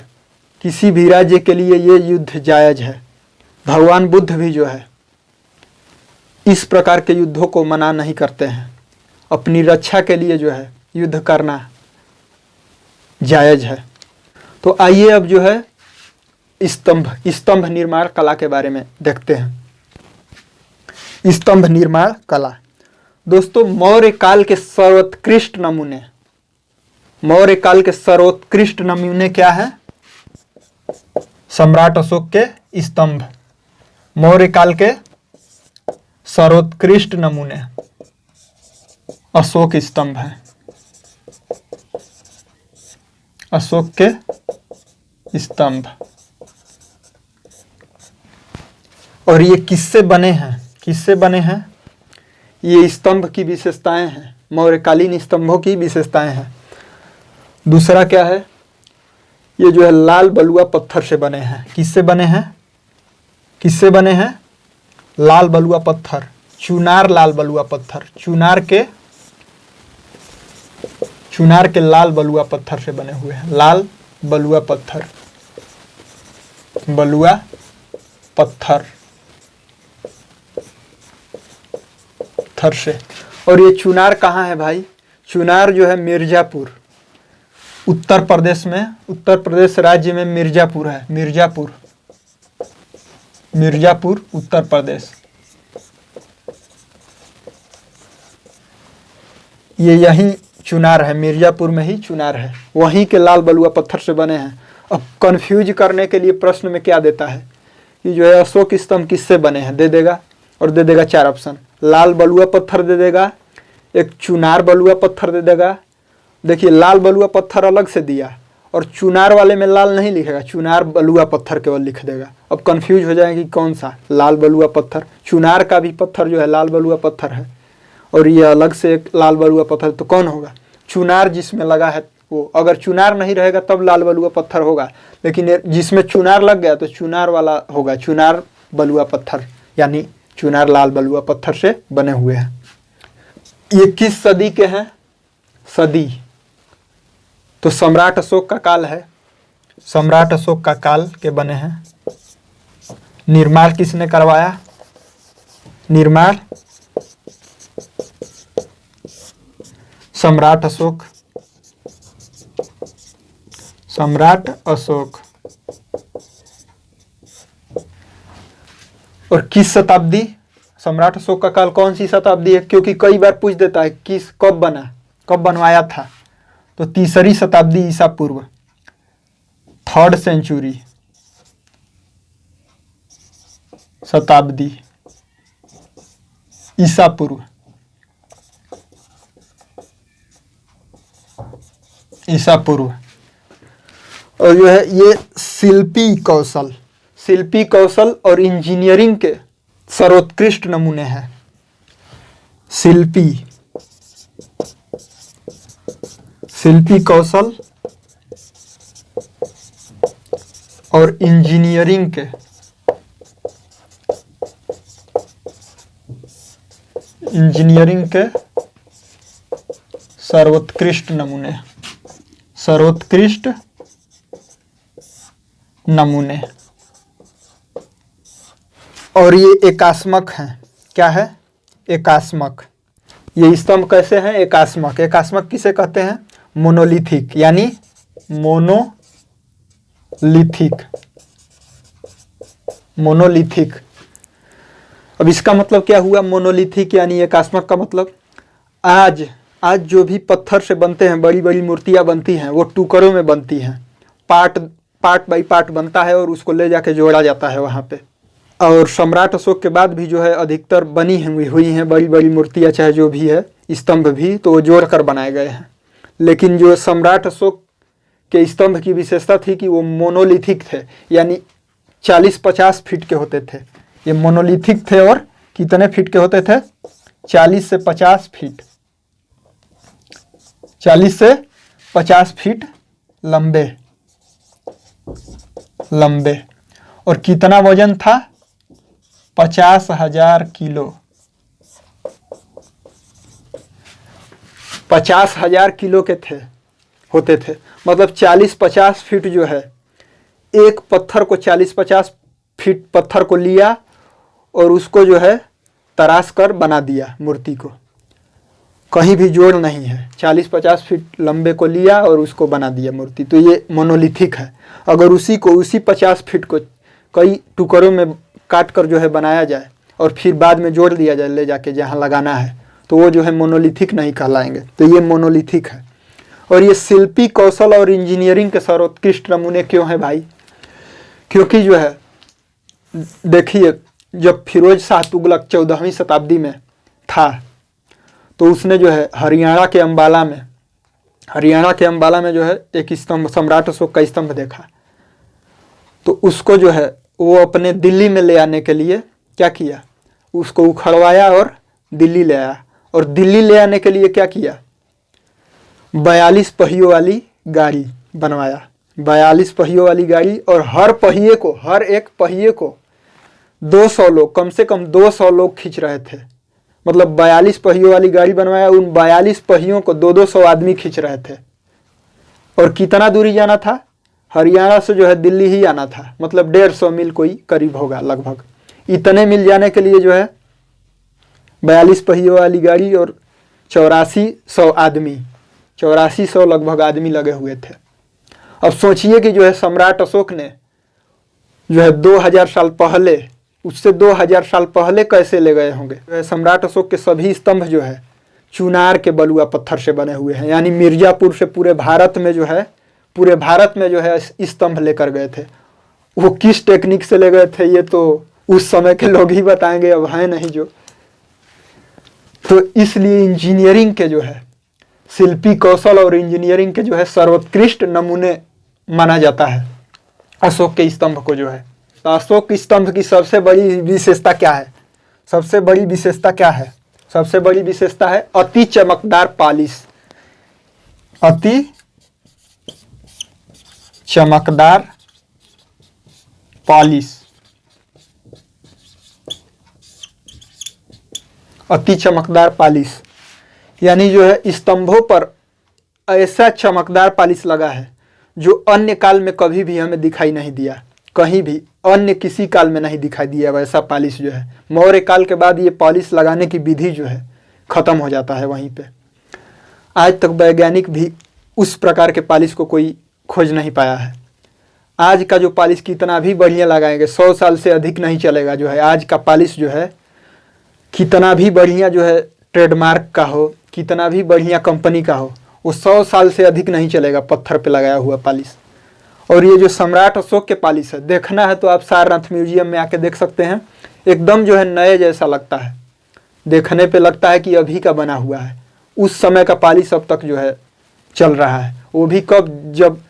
किसी भी राज्य के लिए ये युद्ध जायज है। भगवान बुद्ध भी जो है इस प्रकार के युद्धों को मना नहीं करते हैं। अपनी रक्षा के लिए जो है युद्ध करना जायज है। तो आइए अब जो है स्तंभ निर्माण कला के बारे में देखते हैं। स्तंभ निर्माण कला दोस्तों, मौर्य काल के सर्वोत्कृष्ट नमूने क्या है? सम्राट अशोक के स्तंभ। मौर्य काल के सर्वोत्कृष्ट नमूने अशोक स्तंभ है, अशोक के स्तंभ। और ये किससे बने हैं? ये स्तंभ की विशेषताएं हैं, मौर्यकालीन स्तंभों की विशेषताएं हैं। दूसरा क्या है? ये जो है लाल बलुआ पत्थर से बने हैं। किससे बने हैं? लाल बलुआ पत्थर, चुनार लाल बलुआ पत्थर, चुनार के लाल बलुआ पत्थर से बने हुए हैं। लाल बलुआ पत्थर से। और ये चुनार कहाँ है भाई? चुनार जो है मिर्जापुर, उत्तर प्रदेश राज्य में मिर्जापुर है। मिर्जापुर उत्तर प्रदेश। ये यही चुनार है, मिर्जापुर में ही चुनार है। वहीं के लाल बलुआ पत्थर से बने हैं। अब कंफ्यूज करने के लिए प्रश्न में क्या देता है कि जो है अशोक स्तंभ किससे बने हैं, दे देगा 4 ऑप्शन। लाल बलुआ पत्थर दे देगा, एक चुनार बलुआ पत्थर दे देगा। देखिए लाल बलुआ पत्थर अलग से दिया और चुनार वाले में लाल नहीं लिखेगा, चुनार बलुआ पत्थर केवल लिख देगा। अब कंफ्यूज हो जाएगी कौन सा लाल बलुआ पत्थर। चुनार का भी पत्थर जो है लाल बलुआ पत्थर है और ये अलग से एक लाल बलुआ पत्थर, तो कौन होगा? चुनार जिसमें लगा है वो। अगर चुनार नहीं रहेगा तब लाल बलुआ पत्थर होगा, लेकिन जिसमें चुनार लग गया तो चुनार वाला होगा, चुनार बलुआ पत्थर, यानी चुनार लाल बलुआ पत्थर से बने हुए हैं। ये किस सदी के हैं? सदी तो सम्राट अशोक का काल है। सम्राट अशोक का काल के बने हैं। निर्माण किसने करवाया? निर्माण सम्राट अशोक, सम्राट अशोक। और किस शताब्दी, सम्राट अशोक का काल कौन सी शताब्दी है, क्योंकि कई बार पूछ देता है किस कब बना, कब बनवाया था, तो तीसरी शताब्दी ईसा पूर्व, 3rd सेंचुरी शताब्दी ईसा पूर्व, ईसा पूर्व। और जो है ये शिल्पी कौशल, शिल्पी कौशल और इंजीनियरिंग के सर्वोत्कृष्ट नमूने हैं। शिल्पी, शिल्पी कौशल और इंजीनियरिंग के, इंजीनियरिंग के सर्वोत्कृष्ट नमूने, सर्वोत्कृष्ट नमूने। और ये एकास्मक हैं। क्या है? एकास्मक। ये स्तंभ कैसे हैं? एकास्मक। एकास्मक किसे कहते हैं? मोनोलिथिक, यानी मोनोलिथिक, मोनोलिथिक। अब इसका मतलब क्या हुआ? मोनोलिथिक यानी एकास्मक का मतलब आज जो भी पत्थर से बनते हैं, बड़ी बड़ी मूर्तियां बनती हैं, वो टुकड़ों में बनती हैं, पार्ट बाई पार्ट बनता है और उसको ले जाके जोड़ा जाता है वहाँ पे। और सम्राट अशोक के बाद भी जो है अधिकतर बनी हुई हैं बड़ी बड़ी मूर्तियाँ, चाहे जो भी है, स्तंभ भी, तो वो जोड़ कर बनाए गए हैं। लेकिन जो सम्राट अशोक के स्तंभ की विशेषता थी कि वो मोनोलिथिक थे, यानी 40-50 फीट के होते थे। ये मोनोलिथिक थे और कितने फीट के होते थे? 40 से 50 फीट, 40 से 50 फीट लंबे, लंबे। और कितना वजन था? 50,000 किलो, 50,000 किलो के थे, होते थे। मतलब 40-50 फीट जो है, एक पत्थर को 40-50 फीट पत्थर को लिया और उसको जो है तराश कर बना दिया मूर्ति को, कहीं भी जोड़ नहीं है। 40-50 फीट लंबे को लिया और उसको बना दिया मूर्ति, तो ये मोनोलिथिक है। अगर उसी 50 फीट को कई टुकड़ों में काट कर जो है बनाया जाए और फिर बाद में जोड़ दिया जाए ले जाके जहाँ लगाना है, तो वो जो है मोनोलिथिक नहीं कहलाएंगे। तो ये मोनोलिथिक है। और ये शिल्पी कौशल और इंजीनियरिंग के सर्वोत्कृष्ट नमूने क्यों हैं भाई? क्योंकि जो है देखिए, जब फिरोज शाह तुगलक 14वीं शताब्दी में था, तो उसने जो है हरियाणा के अंबाला में जो है एक स्तंभ, सम्राट अशोक का स्तंभ देखा। तो उसको जो है वो अपने दिल्ली में ले आने के लिए क्या किया? उसको उखड़वाया और दिल्ली ले आया। और दिल्ली ले आने के लिए क्या किया? 42 पहियों वाली गाड़ी बनवाया, 42 पहियों वाली गाड़ी। और हर पहिए को, हर एक पहिए को 200 लोग, कम से कम 200 लोग खींच रहे थे। मतलब 42 पहियों वाली गाड़ी बनवाया, उन 42 पहियों को 200 आदमी खींच रहे थे। और कितना दूरी जाना था? हरियाणा से जो है दिल्ली ही आना था, मतलब 150 मील कोई करीब होगा लगभग। इतने मील जाने के लिए जो है 42 पहियों वाली गाड़ी और 8400 आदमी, 8400 लगभग आदमी लगे हुए थे। अब सोचिए कि जो है सम्राट अशोक ने जो है 2000 साल पहले, उससे 2000 साल पहले कैसे ले गए होंगे। सम्राट अशोक के सभी स्तंभ जो है चुनार के बलुआ पत्थर से बने हुए हैं, यानी मिर्जापुर से पूरे भारत में जो है स्तंभ लेकर गए थे। वो किस टेक्निक से ले गए थे ये तो उस समय के लोग ही बताएंगे, अब है नहीं जो। तो इसलिए इंजीनियरिंग के जो है, शिल्पी कौशल और इंजीनियरिंग के जो है सर्वोत्कृष्ट नमूने माना जाता है अशोक के स्तंभ को जो है। तो अशोक स्तंभ की सबसे बड़ी विशेषता क्या है? सबसे बड़ी विशेषता क्या है? सबसे बड़ी विशेषता है अति चमकदार पालिश, अति चमकदार पॉलिश, अति चमकदार पॉलिश। यानी जो है स्तंभों पर ऐसा चमकदार पॉलिश लगा है जो अन्य काल में कभी भी हमें दिखाई नहीं दिया, कहीं भी अन्य किसी काल में नहीं दिखाई दिया वैसा पॉलिश जो है। मौर्य काल के बाद ये पॉलिश लगाने की विधि जो है खत्म हो जाता है वहीं पे। आज तक वैज्ञानिक भी उस प्रकार के पालिश को कोई खोज नहीं पाया है। आज का जो पालिश कितना भी बढ़िया लगाएंगे 100 साल से अधिक नहीं चलेगा। जो है आज का पालिश जो है कितना भी बढ़िया जो है ट्रेडमार्क का हो, कितना भी बढ़िया कंपनी का हो, वो 100 साल से अधिक नहीं चलेगा पत्थर पे लगाया हुआ पालिश। और ये जो सम्राट अशोक के पालिश है, देखना है तो आप सारनाथ म्यूजियम में आके देख सकते हैं। एकदम जो है नए जैसा लगता है, देखने पे लगता है कि अभी का बना हुआ है। उस समय का पालिश अब तक जो है चल रहा है। वो भी कब, जब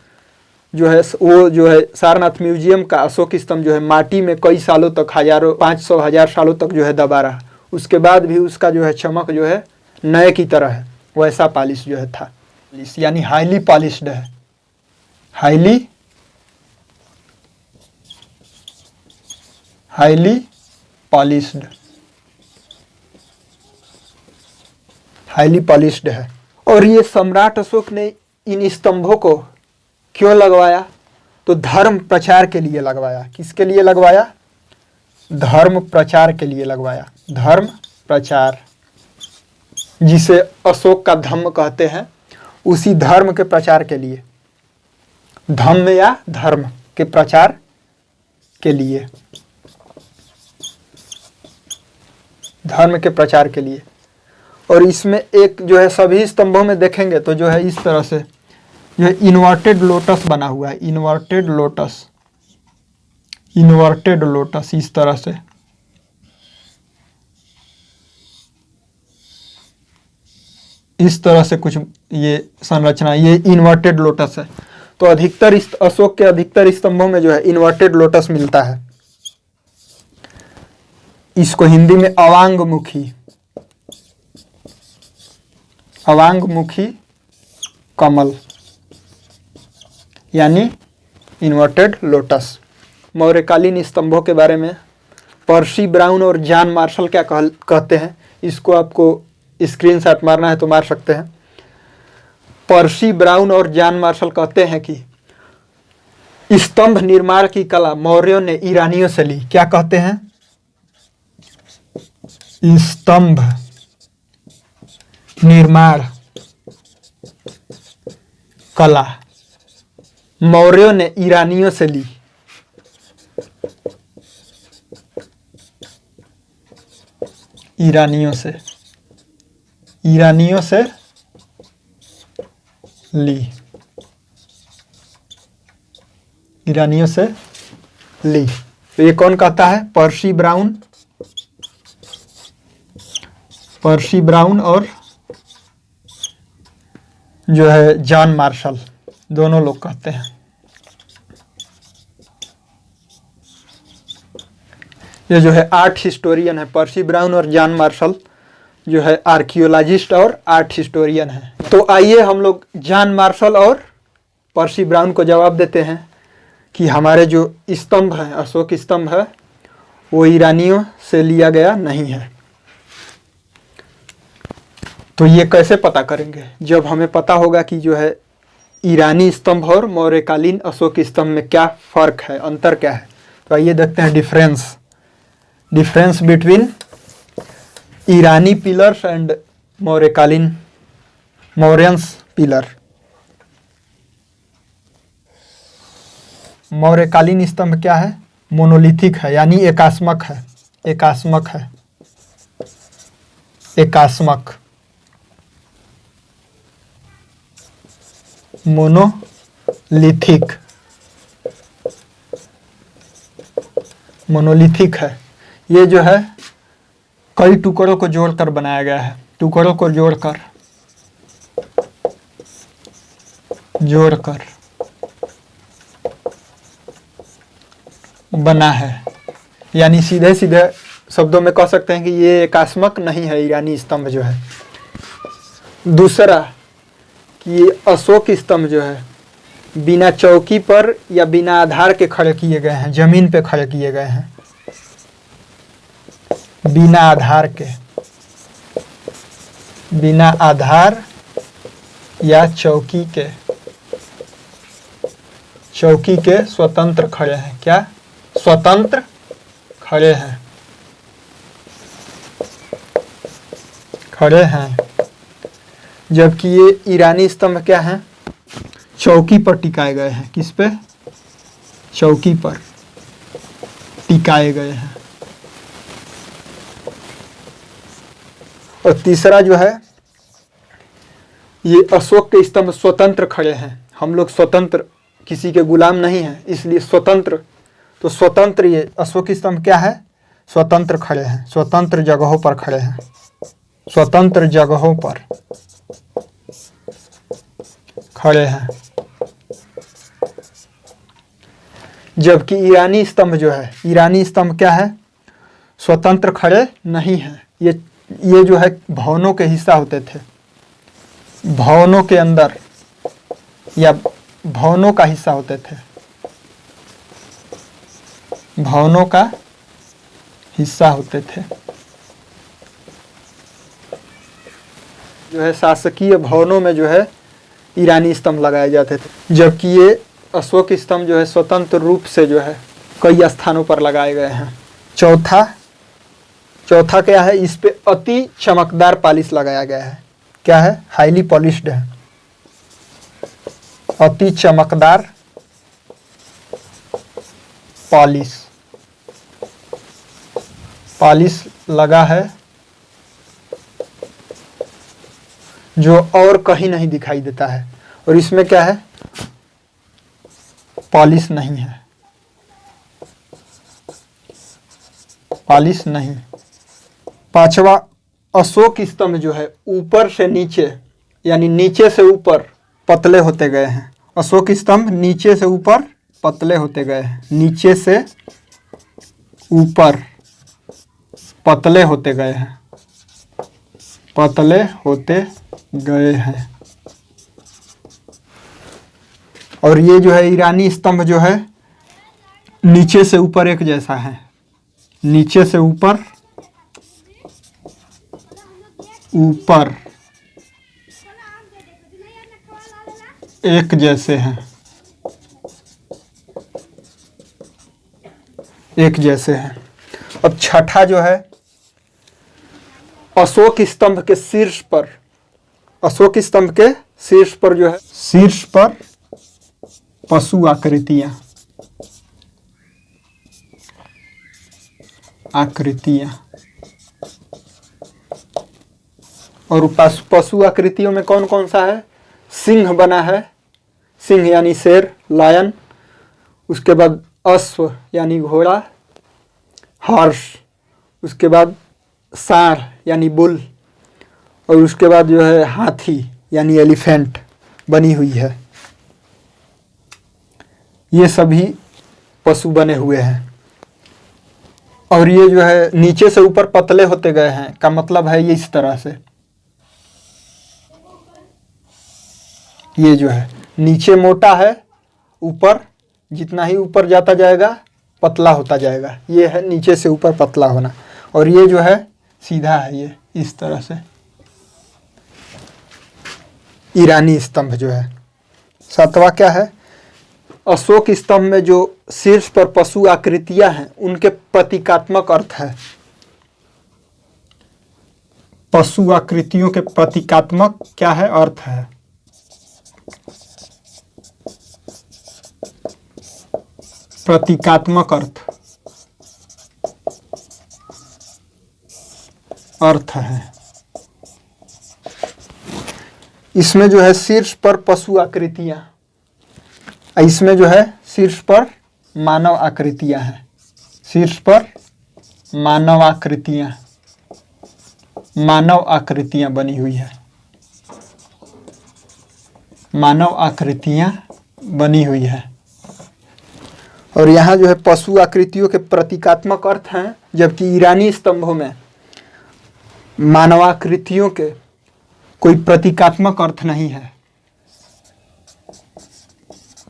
जो है वो जो है सारनाथ म्यूजियम का अशोक स्तंभ जो है माटी में कई सालों तक, हजारों 500,000 सालों तक जो है दबा रहा, उसके बाद भी उसका जो है चमक जो है नए की तरह है। वैसा पालिश जो है था, यानी हाईली पॉलिश्ड है। हाईली पॉलिश्ड, हाईली पॉलिश्ड है। और ये सम्राट अशोक ने इन स्तंभों को क्यों लगवाया? तो धर्म प्रचार के लिए लगवाया। किसके लिए लगवाया? धर्म प्रचार के लिए लगवाया। धर्म प्रचार, जिसे अशोक का धम्म कहते हैं, उसी धर्म के प्रचार के लिए, धम्म या धर्म के प्रचार के लिए, धर्म के प्रचार के लिए। और इसमें एक जो है सभी स्तंभों में देखेंगे तो जो है इस तरह से जो है इन्वर्टेड लोटस बना हुआ है। इन्वर्टेड लोटस, इन्वर्टेड लोटस, इस तरह से। इस तरह से कुछ ये संरचना, ये इन्वर्टेड लोटस है। तो अधिकतर अशोक के अधिकतर स्तंभों में जो है इन्वर्टेड लोटस मिलता है। इसको हिंदी में अवांगमुखी, अवांगमुखी कमल, यानी इन्वर्टेड लोटस। मौर्यकालीन स्तंभों के बारे में पर्सी ब्राउन और जॉन मार्शल क्या कहते हैं, इसको आपको स्क्रीनशॉट मारना है तो मार सकते हैं। पर्सी ब्राउन और जॉन मार्शल कहते हैं कि स्तंभ निर्माण की कला मौर्यों ने ईरानियों से ली। क्या कहते हैं? स्तंभ निर्माण कला मौर्यों ने ईरानियों से ली। ईरानियों से ली, ईरानियों से ली। तो ये कौन कहता है? पर्सी ब्राउन और जो है जॉन मार्शल, दोनों लोग कहते हैं। ये जो है आर्ट हिस्टोरियन है, पर्सी ब्राउन और जॉन मार्शल जो है आर्कियोलॉजिस्ट और आर्ट हिस्टोरियन है। तो आइए हम लोग जॉन मार्शल और पर्सी ब्राउन को जवाब देते हैं कि हमारे जो स्तंभ है, अशोक स्तंभ है, वो ईरानियों से लिया गया नहीं है। तो ये कैसे पता करेंगे? जब हमें पता होगा कि जो है ईरानी स्तंभ और मौर्यकालीन अशोक स्तंभ में क्या फर्क है, अंतर क्या है। तो आइए देखते हैं डिफरेंस बिटवीन ईरानी पिलर्स एंड मौर्यंस पिलर। मौर्यकालीन स्तंभ क्या है? मोनोलिथिक है, यानी एकास्मक है। मोनोलिथिक है। ये जो है कई टुकड़ों को जोड़कर बनाया गया है, टुकड़ों को जोड़कर बना है। यानी सीधे सीधे शब्दों में कह सकते हैं कि ये एकास्मक नहीं है ईरानी स्तंभ जो है। दूसरा कि ये अशोक स्तंभ जो है बिना चौकी पर या बिना आधार के खड़े किए गए हैं, जमीन पे खड़े किए गए हैं, बिना आधार या चौकी के स्वतंत्र खड़े हैं। क्या? स्वतंत्र खड़े हैं। जबकि ये ईरानी स्तंभ क्या है, चौकी पर टिकाए गए हैं। किस पे? चौकी पर टिकाए गए हैं। और तीसरा जो है, ये अशोक के स्तंभ स्वतंत्र खड़े हैं। हम लोग स्वतंत्र, किसी के गुलाम नहीं हैं, इसलिए स्वतंत्र। तो स्वतंत्र ये अशोक स्तंभ क्या है, स्वतंत्र खड़े हैं, स्वतंत्र जगहों पर खड़े हैं, स्वतंत्र जगहों पर खड़े हैं। जबकि ईरानी स्तंभ जो है, ईरानी स्तंभ क्या है, स्वतंत्र खड़े नहीं हैं। ये जो है भवनों के हिस्सा होते थे, भवनों के अंदर या भवनों का हिस्सा होते थे, भवनों का हिस्सा होते थे। जो है शासकीय भवनों में जो है ईरानी स्तंभ लगाए जाते थे। जबकि ये अशोक स्तंभ जो है स्वतंत्र रूप से जो है कई स्थानों पर लगाए गए हैं। चौथा क्या है, इस पे अति चमकदार पॉलिश लगाया गया है। क्या है, हाईली पॉलिश्ड है, अति चमकदार पॉलिश लगा है, जो और कहीं नहीं दिखाई देता है। और इसमें क्या है, पॉलिश नहीं है, पॉलिश नहीं। पांचवा, अशोक स्तंभ जो है ऊपर से नीचे यानी नीचे से ऊपर पतले होते गए हैं। अशोक स्तंभ नीचे से ऊपर पतले होते गए हैं, नीचे से ऊपर पतले होते गए हैं, पतले होते गए हैं। और ये जो है ईरानी स्तंभ जो है नीचे से ऊपर एक जैसा है, नीचे से ऊपर एक जैसे हैं, एक जैसे हैं। अब छठा जो है, अशोक स्तंभ के शीर्ष पर, अशोक स्तंभ के शीर्ष पर जो है, शीर्ष पर पशु आकृतियां और पशु आकृतियों में कौन कौन सा है, सिंह बना है, सिंह यानी शेर, लायन, उसके बाद अश्व यानी घोड़ा, हॉर्स, उसके बाद सांड यानी बुल, और उसके बाद जो है हाथी यानी एलिफेंट बनी हुई है। ये सभी पशु बने हुए हैं। और ये जो है नीचे से ऊपर पतले होते गए हैं का मतलब है ये इस तरह से, ये जो है नीचे मोटा है, ऊपर जितना ही ऊपर जाता जाएगा पतला होता जाएगा। ये है नीचे से ऊपर पतला होना। और ये जो है सीधा है, ये इस तरह से ईरानी स्तंभ जो है। सातवां क्या है, अशोक स्तंभ में जो शीर्ष पर पशु आकृतियां हैं उनके प्रतीकात्मक अर्थ है। पशु आकृतियों के प्रतीकात्मक क्या है, अर्थ है। प्रतीकात्मक अर्थ है। इसमें जो है शीर्ष पर पशु आकृतियां, इसमें जो है शीर्ष पर मानव आकृतियां हैं, शीर्ष पर मानव आकृतियां बनी हुई है, मानव आकृतियां बनी हुई है। और यहाँ जो है पशु आकृतियों के प्रतीकात्मक अर्थ हैं, जबकि ईरानी स्तंभों में मानवाकृतियों के कोई प्रतीकात्मक अर्थ नहीं है,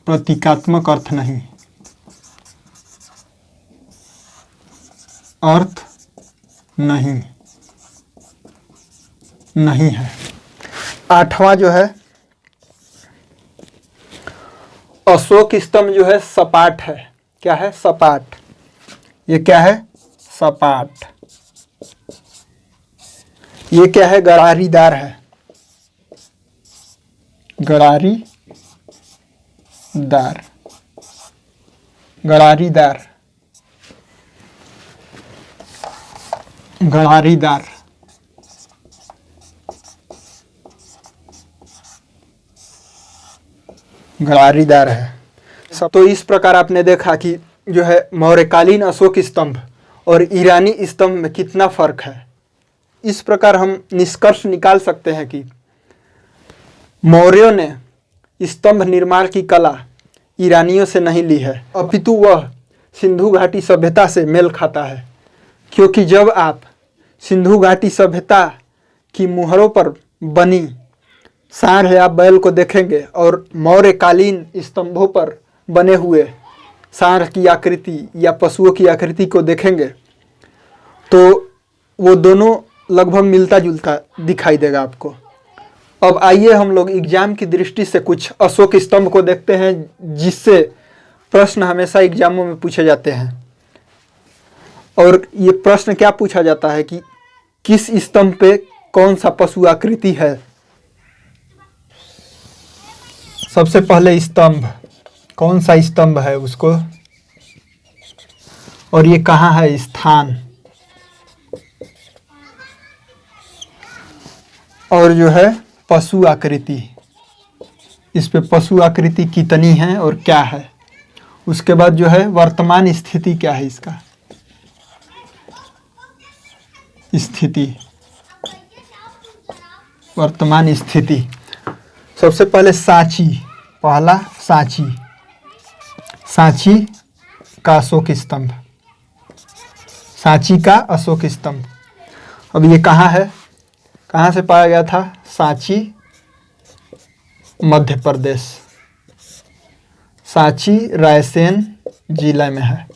प्रतीकात्मक अर्थ नहीं, अर्थ नहीं है। आठवां जो है, अशोक स्तंभ जो है सपाट है। क्या है, सपाट। ये क्या है, सपाट। ये क्या है, गरारीदार है। गरारी दार, गरारीदार, गरारीदार। गरारीदार है सब। तो इस प्रकार आपने देखा कि जो है मौर्यकालीन अशोक स्तंभ और ईरानी स्तंभ में कितना फर्क है। इस प्रकार हम निष्कर्ष निकाल सकते हैं कि मौर्यों ने स्तंभ निर्माण की कला ईरानियों से नहीं ली है, अपितु वह सिंधु घाटी सभ्यता से मेल खाता है। क्योंकि जब आप सिंधु घाटी सभ्यता की मुहरों पर बनी सांड या बैल को देखेंगे और मौर्यकालीन स्तंभों पर बने हुए सांड की आकृति या पशुओं की आकृति को देखेंगे तो वो दोनों लगभग मिलता जुलता दिखाई देगा आपको। अब आइए हम लोग एग्जाम की दृष्टि से कुछ अशोक स्तंभ को देखते हैं जिससे प्रश्न हमेशा एग्जामों में पूछे जाते हैं। और ये प्रश्न क्या पूछा जाता है कि किस स्तंभ पे कौन सा पशु आकृति है। सबसे पहले स्तंभ, कौन सा स्तंभ है उसको, और ये कहाँ है स्थान, और जो है पशु आकृति, इस पे पशु आकृति कितनी है और क्या है। उसके बाद जो है वर्तमान स्थिति क्या है इसका, स्थिति, वर्तमान स्थिति। सबसे पहले सांची, पहला सांची, सांची का अशोक स्तंभ, सांची का अशोक स्तंभ। अब ये कहाँ है, कहाँ से पाया गया था, सांची मध्य प्रदेश, सांची रायसेन जिले में है,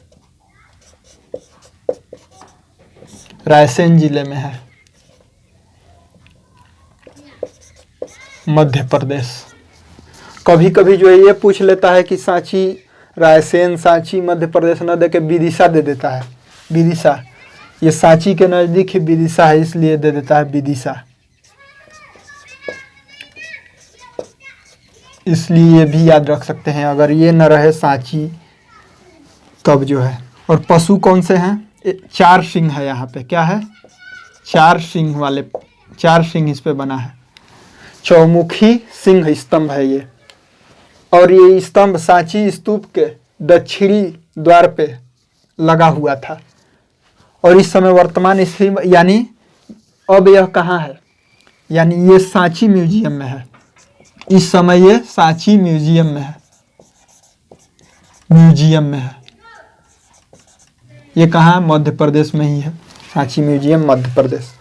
रायसेन जिले में है, मध्य प्रदेश। कभी कभी जो है ये पूछ लेता है कि सांची रायसेन, सांची मध्य प्रदेश न दे के विदिशा दे देता है, विदिशा, ये सांची के नज़दीक ही विदिशा है इसलिए दे देता है विदिशा, इसलिए ये भी याद रख सकते हैं। अगर ये न रहे सांची तब जो है। और पशु कौन से हैं, 4 सिंह है यहाँ पे, क्या है, 4 सिंह वाले, 4 सिंह इस पे बना है, चौमुखी सिंह स्तंभ है ये। और ये स्तंभ सांची स्तूप के दक्षिणी द्वार पे लगा हुआ था। और इस समय वर्तमान स्थिति यानी अब यह कहाँ है, यानी ये सांची म्यूजियम में है, इस समय ये सांची म्यूजियम में है, म्यूजियम में है। ये कहाँ, मध्य प्रदेश में ही है, सांची म्यूजियम मध्य प्रदेश।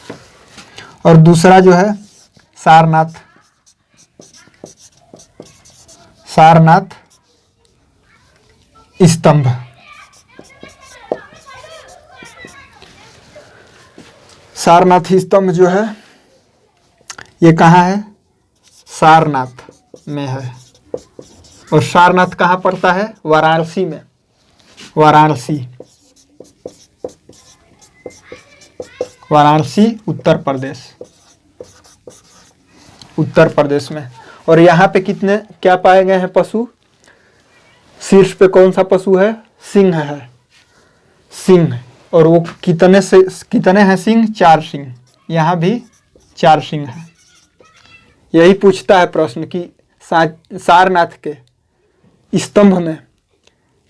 और दूसरा जो है सारनाथ, सारनाथ स्तंभ, सारनाथ स्तंभ जो है ये कहाँ है, सारनाथ में है। और सारनाथ कहाँ पड़ता है, वाराणसी में, वाराणसी, वाराणसी उत्तर प्रदेश, उत्तर प्रदेश में। और यहाँ पे कितने क्या पाए गए हैं पशु, शीर्ष पे कौन सा पशु है, सिंह है, सिंह। और वो कितने से कितने हैं सिंह, 4 सिंह, यहाँ भी 4 सिंह हैं। यही पूछता है प्रश्न कि सारनाथ के स्तंभ में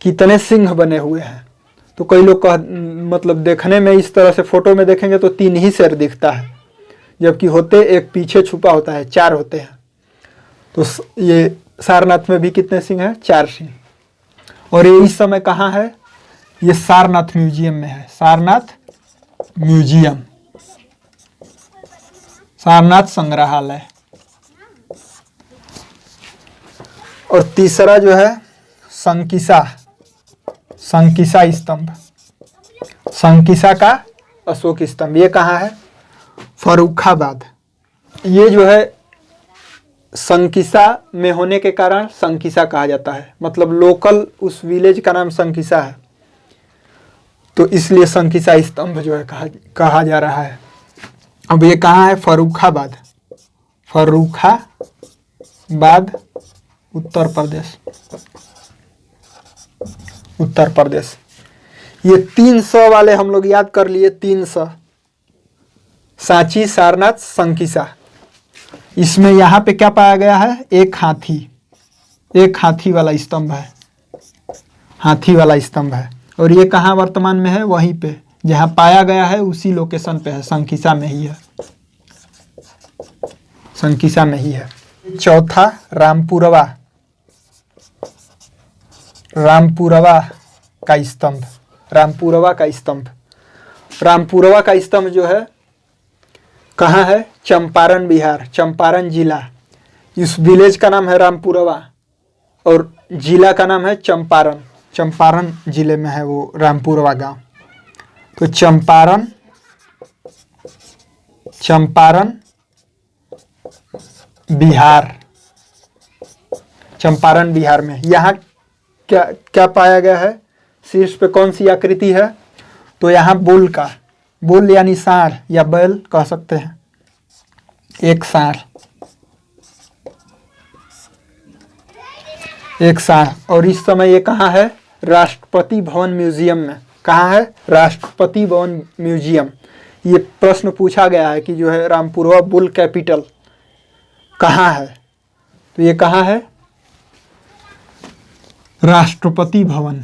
कितने सिंह बने हुए हैं। तो कई लोग मतलब देखने में इस तरह से फोटो में देखेंगे तो 3 ही शेर दिखता है, जबकि होते एक पीछे छुपा होता है, 4 होते हैं। तो ये सारनाथ में भी कितने सिंह हैं, 4 सिंह। और ये इस समय कहाँ है, ये सारनाथ म्यूजियम में है, सारनाथ म्यूजियम, सारनाथ संग्रहालय। और तीसरा जो है संकिसा, संकिसा स्तंभ, संकिसा का अशोक स्तंभ, ये कहाँ है, फर्रुखाबाद। ये जो है संकिसा में होने के कारण संकिसा कहा जाता है, मतलब लोकल उस विलेज का नाम संकिसा है, तो इसलिए संकिसा स्तंभ जो है कहा जा रहा है। अब ये कहाँ है, फर्रुखाबाद, फर्रुखाबाद बाद उत्तर प्रदेश। उत्तर प्रदेश। ये 300 वाले हम लोग याद कर लिए। 300 सांची, सारनाथ, संकिसा। इसमें यहाँ पे क्या पाया गया है? एक हाथी। एक हाथी वाला स्तंभ है। हाथी वाला स्तंभ है। और ये कहाँ वर्तमान में है? वहीं पे जहाँ पाया गया है उसी लोकेशन पे है। संकिसा में ही है। संकिसा में ही है। चौथा रामपुरवा। रामपुरवा का स्तंभ। रामपुरवा का स्तंभ। रामपुरवा का स्तंभ जो है कहाँ है? चंपारण बिहार। चंपारण जिला। इस विलेज का नाम है रामपुरवा और जिला का नाम है चंपारण। चंपारण जिले में है वो रामपुरवा गांव। तो चंपारण, चंपारण बिहार। चंपारण बिहार में यहाँ क्या क्या पाया गया है? शीर्ष पे कौन सी आकृति है? तो यहाँ बुल का, बुल यानी सांड या बैल कह सकते हैं। एक सांड, एक सांड। और इस समय ये कहाँ है? राष्ट्रपति भवन म्यूजियम में। कहाँ है? राष्ट्रपति भवन म्यूजियम। ये प्रश्न पूछा गया है कि जो है रामपुरवा बुल कैपिटल कहाँ है? तो ये कहाँ है? राष्ट्रपति भवन।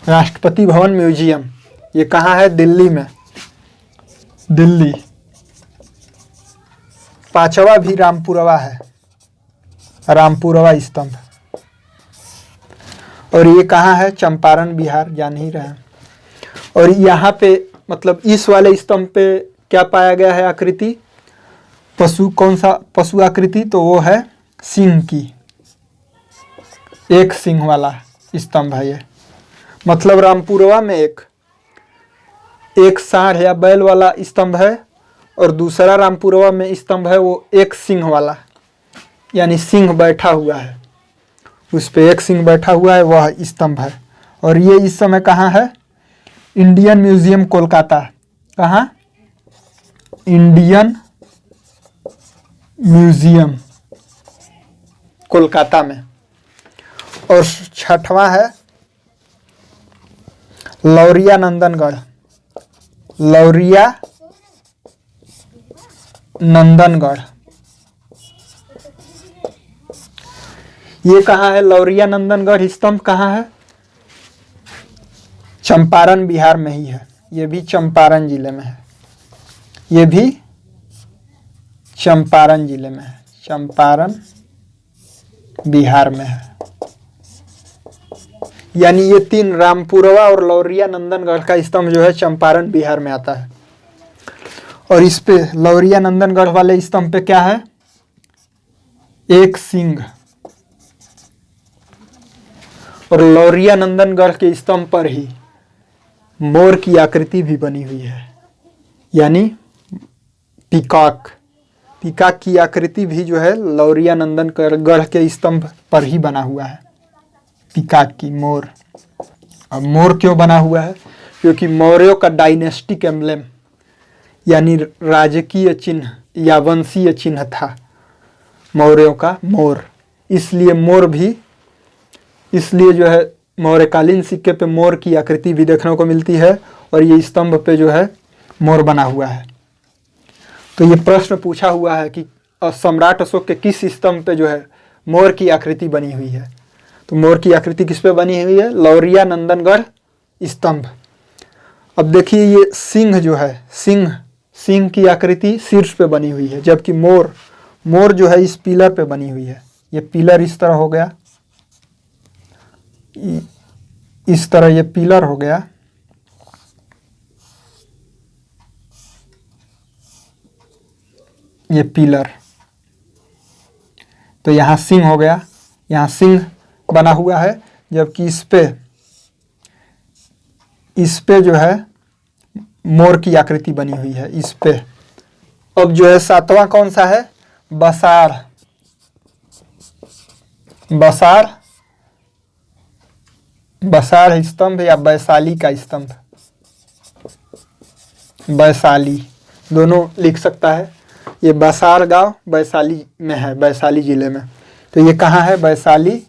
राष्ट्रपति भवन म्यूजियम। ये कहाँ है? दिल्ली में। दिल्ली। पांचवा भी रामपुरवा है। रामपुरवा स्तंभ। और ये कहाँ है? चंपारण बिहार, जान ही रहे हैं। और यहाँ पे मतलब इस वाले स्तंभ पे क्या पाया गया है आकृति? पशु। कौन सा पशु आकृति? तो वो है सिंह की। एक सिंह वाला स्तंभ है ये। मतलब रामपुरवा में एक सांड या बैल वाला स्तंभ है और दूसरा रामपुरवा में स्तंभ है वो एक सिंह वाला, यानी सिंह बैठा हुआ है। उस पे एक सिंह बैठा हुआ है, वह स्तंभ है। और ये इस समय कहाँ है? Indian museum Kolkata. कहाँ? इंडियन म्यूजियम कोलकाता में। और छठवां है लौरिया नंदनगढ़। लौरिया नंदनगढ़। ये कहाँ है? लौरिया नंदनगढ़ स्तंभ कहाँ है? चंपारण बिहार में ही है। ये भी चंपारण जिले में है। ये भी चंपारण जिले में है। चंपारण बिहार में है। यानी ये तीन रामपुरवा और लौरिया नंदनगढ़ का स्तंभ जो है चंपारण बिहार में आता है। और इस पे लौरिया नंदनगढ़ वाले स्तंभ पे क्या है? एक सिंह। और लौरिया नंदनगढ़ के स्तंभ पर ही मोर की आकृति भी बनी हुई है, यानी पीकॉक। पीकॉक की आकृति भी जो है लौरिया नंदनगढ़ के स्तंभ पर ही बना हुआ है। पीकॉक की, मोर। अब मोर क्यों बना हुआ है? क्योंकि मौर्यों का डायनेस्टिक एम्ब्लेम यानी राजकीय चिन्ह या वंशीय चिन्ह था मौर्यों का मोर। इसलिए मोर भी, इसलिए जो है मौर्यकालीन सिक्के पे मोर की आकृति भी देखने को मिलती है और ये स्तंभ पे जो है मोर बना हुआ है। तो ये प्रश्न पूछा हुआ है कि सम्राट अशोक के किस स्तंभ पे जो है मोर की आकृति बनी हुई है? तो मोर की आकृति किस पे बनी हुई है? लौरिया नंदनगढ़ स्तंभ। अब देखिए ये सिंह जो है, सिंह की आकृति शीर्ष पे बनी हुई है, जबकि मोर जो है इस पिलर पे बनी हुई है। ये पिलर इस तरह हो गया, इस तरह ये पिलर हो गया। ये पिलर, तो यहाँ सिंह हो गया, यहाँ सिंह बना हुआ है, जबकि इस पे जो है मोर की आकृति बनी हुई है इस पे। अब जो है सातवां कौन सा है? बसाड़। बसाड़ स्तंभ या वैशाली का स्तंभ। वैशाली दोनों लिख सकता है। ये बसार गांव वैशाली में है, वैशाली जिले में। तो ये कहाँ है? वैशाली,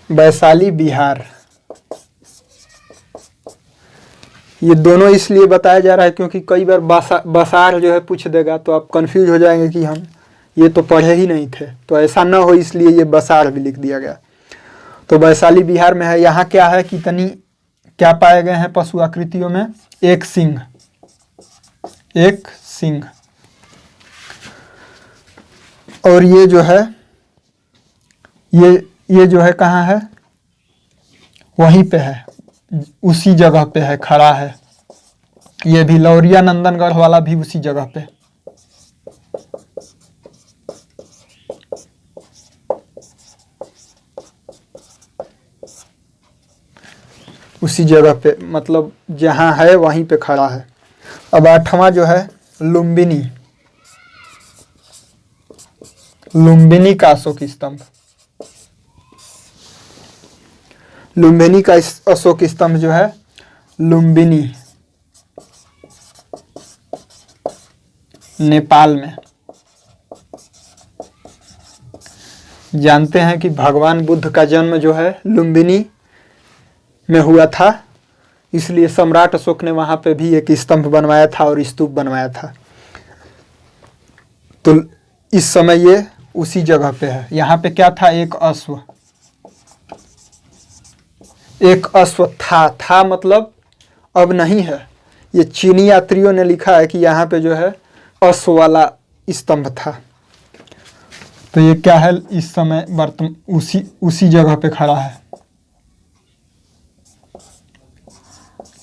वैशाली बिहार। ये दोनों इसलिए बताया जा रहा है क्योंकि कई बार बसार जो है पूछ देगा तो आप कंफ्यूज हो जाएंगे कि हम ये तो पढ़े ही नहीं थे, तो ऐसा ना हो इसलिए ये बसार भी लिख दिया गया। तो वैशाली बिहार में है। यहाँ क्या है, कितनी क्या पाए गए हैं पशु आकृतियों में? एक सिंह, एक सिंह। और ये जो है ये जो है कहाँ है? वहीं पे है, उसी जगह पे है, खड़ा है। ये भी लौरिया नंदनगढ़ वाला भी उसी जगह पे। उसी जगह पे, मतलब जहाँ है वहीं पे खड़ा है। अब 8वां जो है लुम्बिनी, लुम्बिनी का अशोक स्तंभ। लुम्बिनी का अशोक स्तंभ जो है लुम्बिनी, नेपाल में। जानते हैं कि भगवान बुद्ध का जन्म जो है लुम्बिनी में हुआ था, इसलिए सम्राट अशोक ने वहां पे भी एक स्तंभ बनवाया था और स्तूप बनवाया था। तो इस समय ये उसी जगह पे है। यहाँ पे क्या था? एक अश्व, एक अश्व था मतलब अब नहीं है। ये चीनी यात्रियों ने लिखा है कि यहाँ पे जो है अश्व वाला स्तंभ था। तो ये क्या है? इस समय उसी जगह पे खड़ा है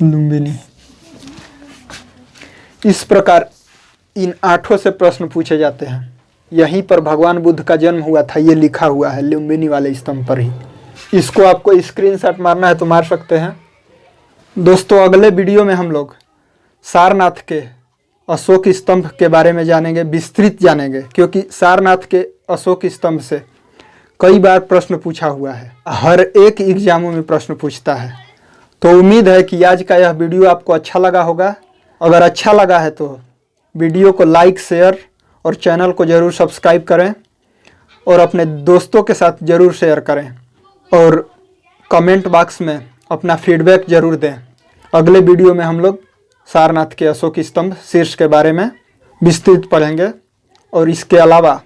लुम्बिनी। इस प्रकार इन 8 से प्रश्न पूछे जाते हैं। यहीं पर भगवान बुद्ध का जन्म हुआ था, ये लिखा हुआ है लुम्बिनी वाले स्तंभ पर ही। इसको आपको स्क्रीनशॉट मारना है तो मार सकते हैं। दोस्तों, अगले वीडियो में हम लोग सारनाथ के अशोक स्तंभ के बारे में जानेंगे, विस्तृत जानेंगे, क्योंकि सारनाथ के अशोक स्तंभ से कई बार प्रश्न पूछा हुआ है। हर एक एग्जामों में प्रश्न पूछता है। तो उम्मीद है कि आज का यह वीडियो आपको अच्छा लगा होगा। अगर अच्छा लगा है तो वीडियो को लाइक, शेयर और चैनल को ज़रूर सब्सक्राइब करें और अपने दोस्तों के साथ ज़रूर शेयर करें और कमेंट बॉक्स में अपना फीडबैक ज़रूर दें। अगले वीडियो में हम लोग सारनाथ के अशोक स्तंभ शीर्ष के बारे में विस्तृत पढ़ेंगे और इसके अलावा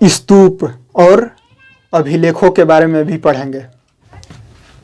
स्तूप और अभिलेखों के बारे में भी पढ़ेंगे।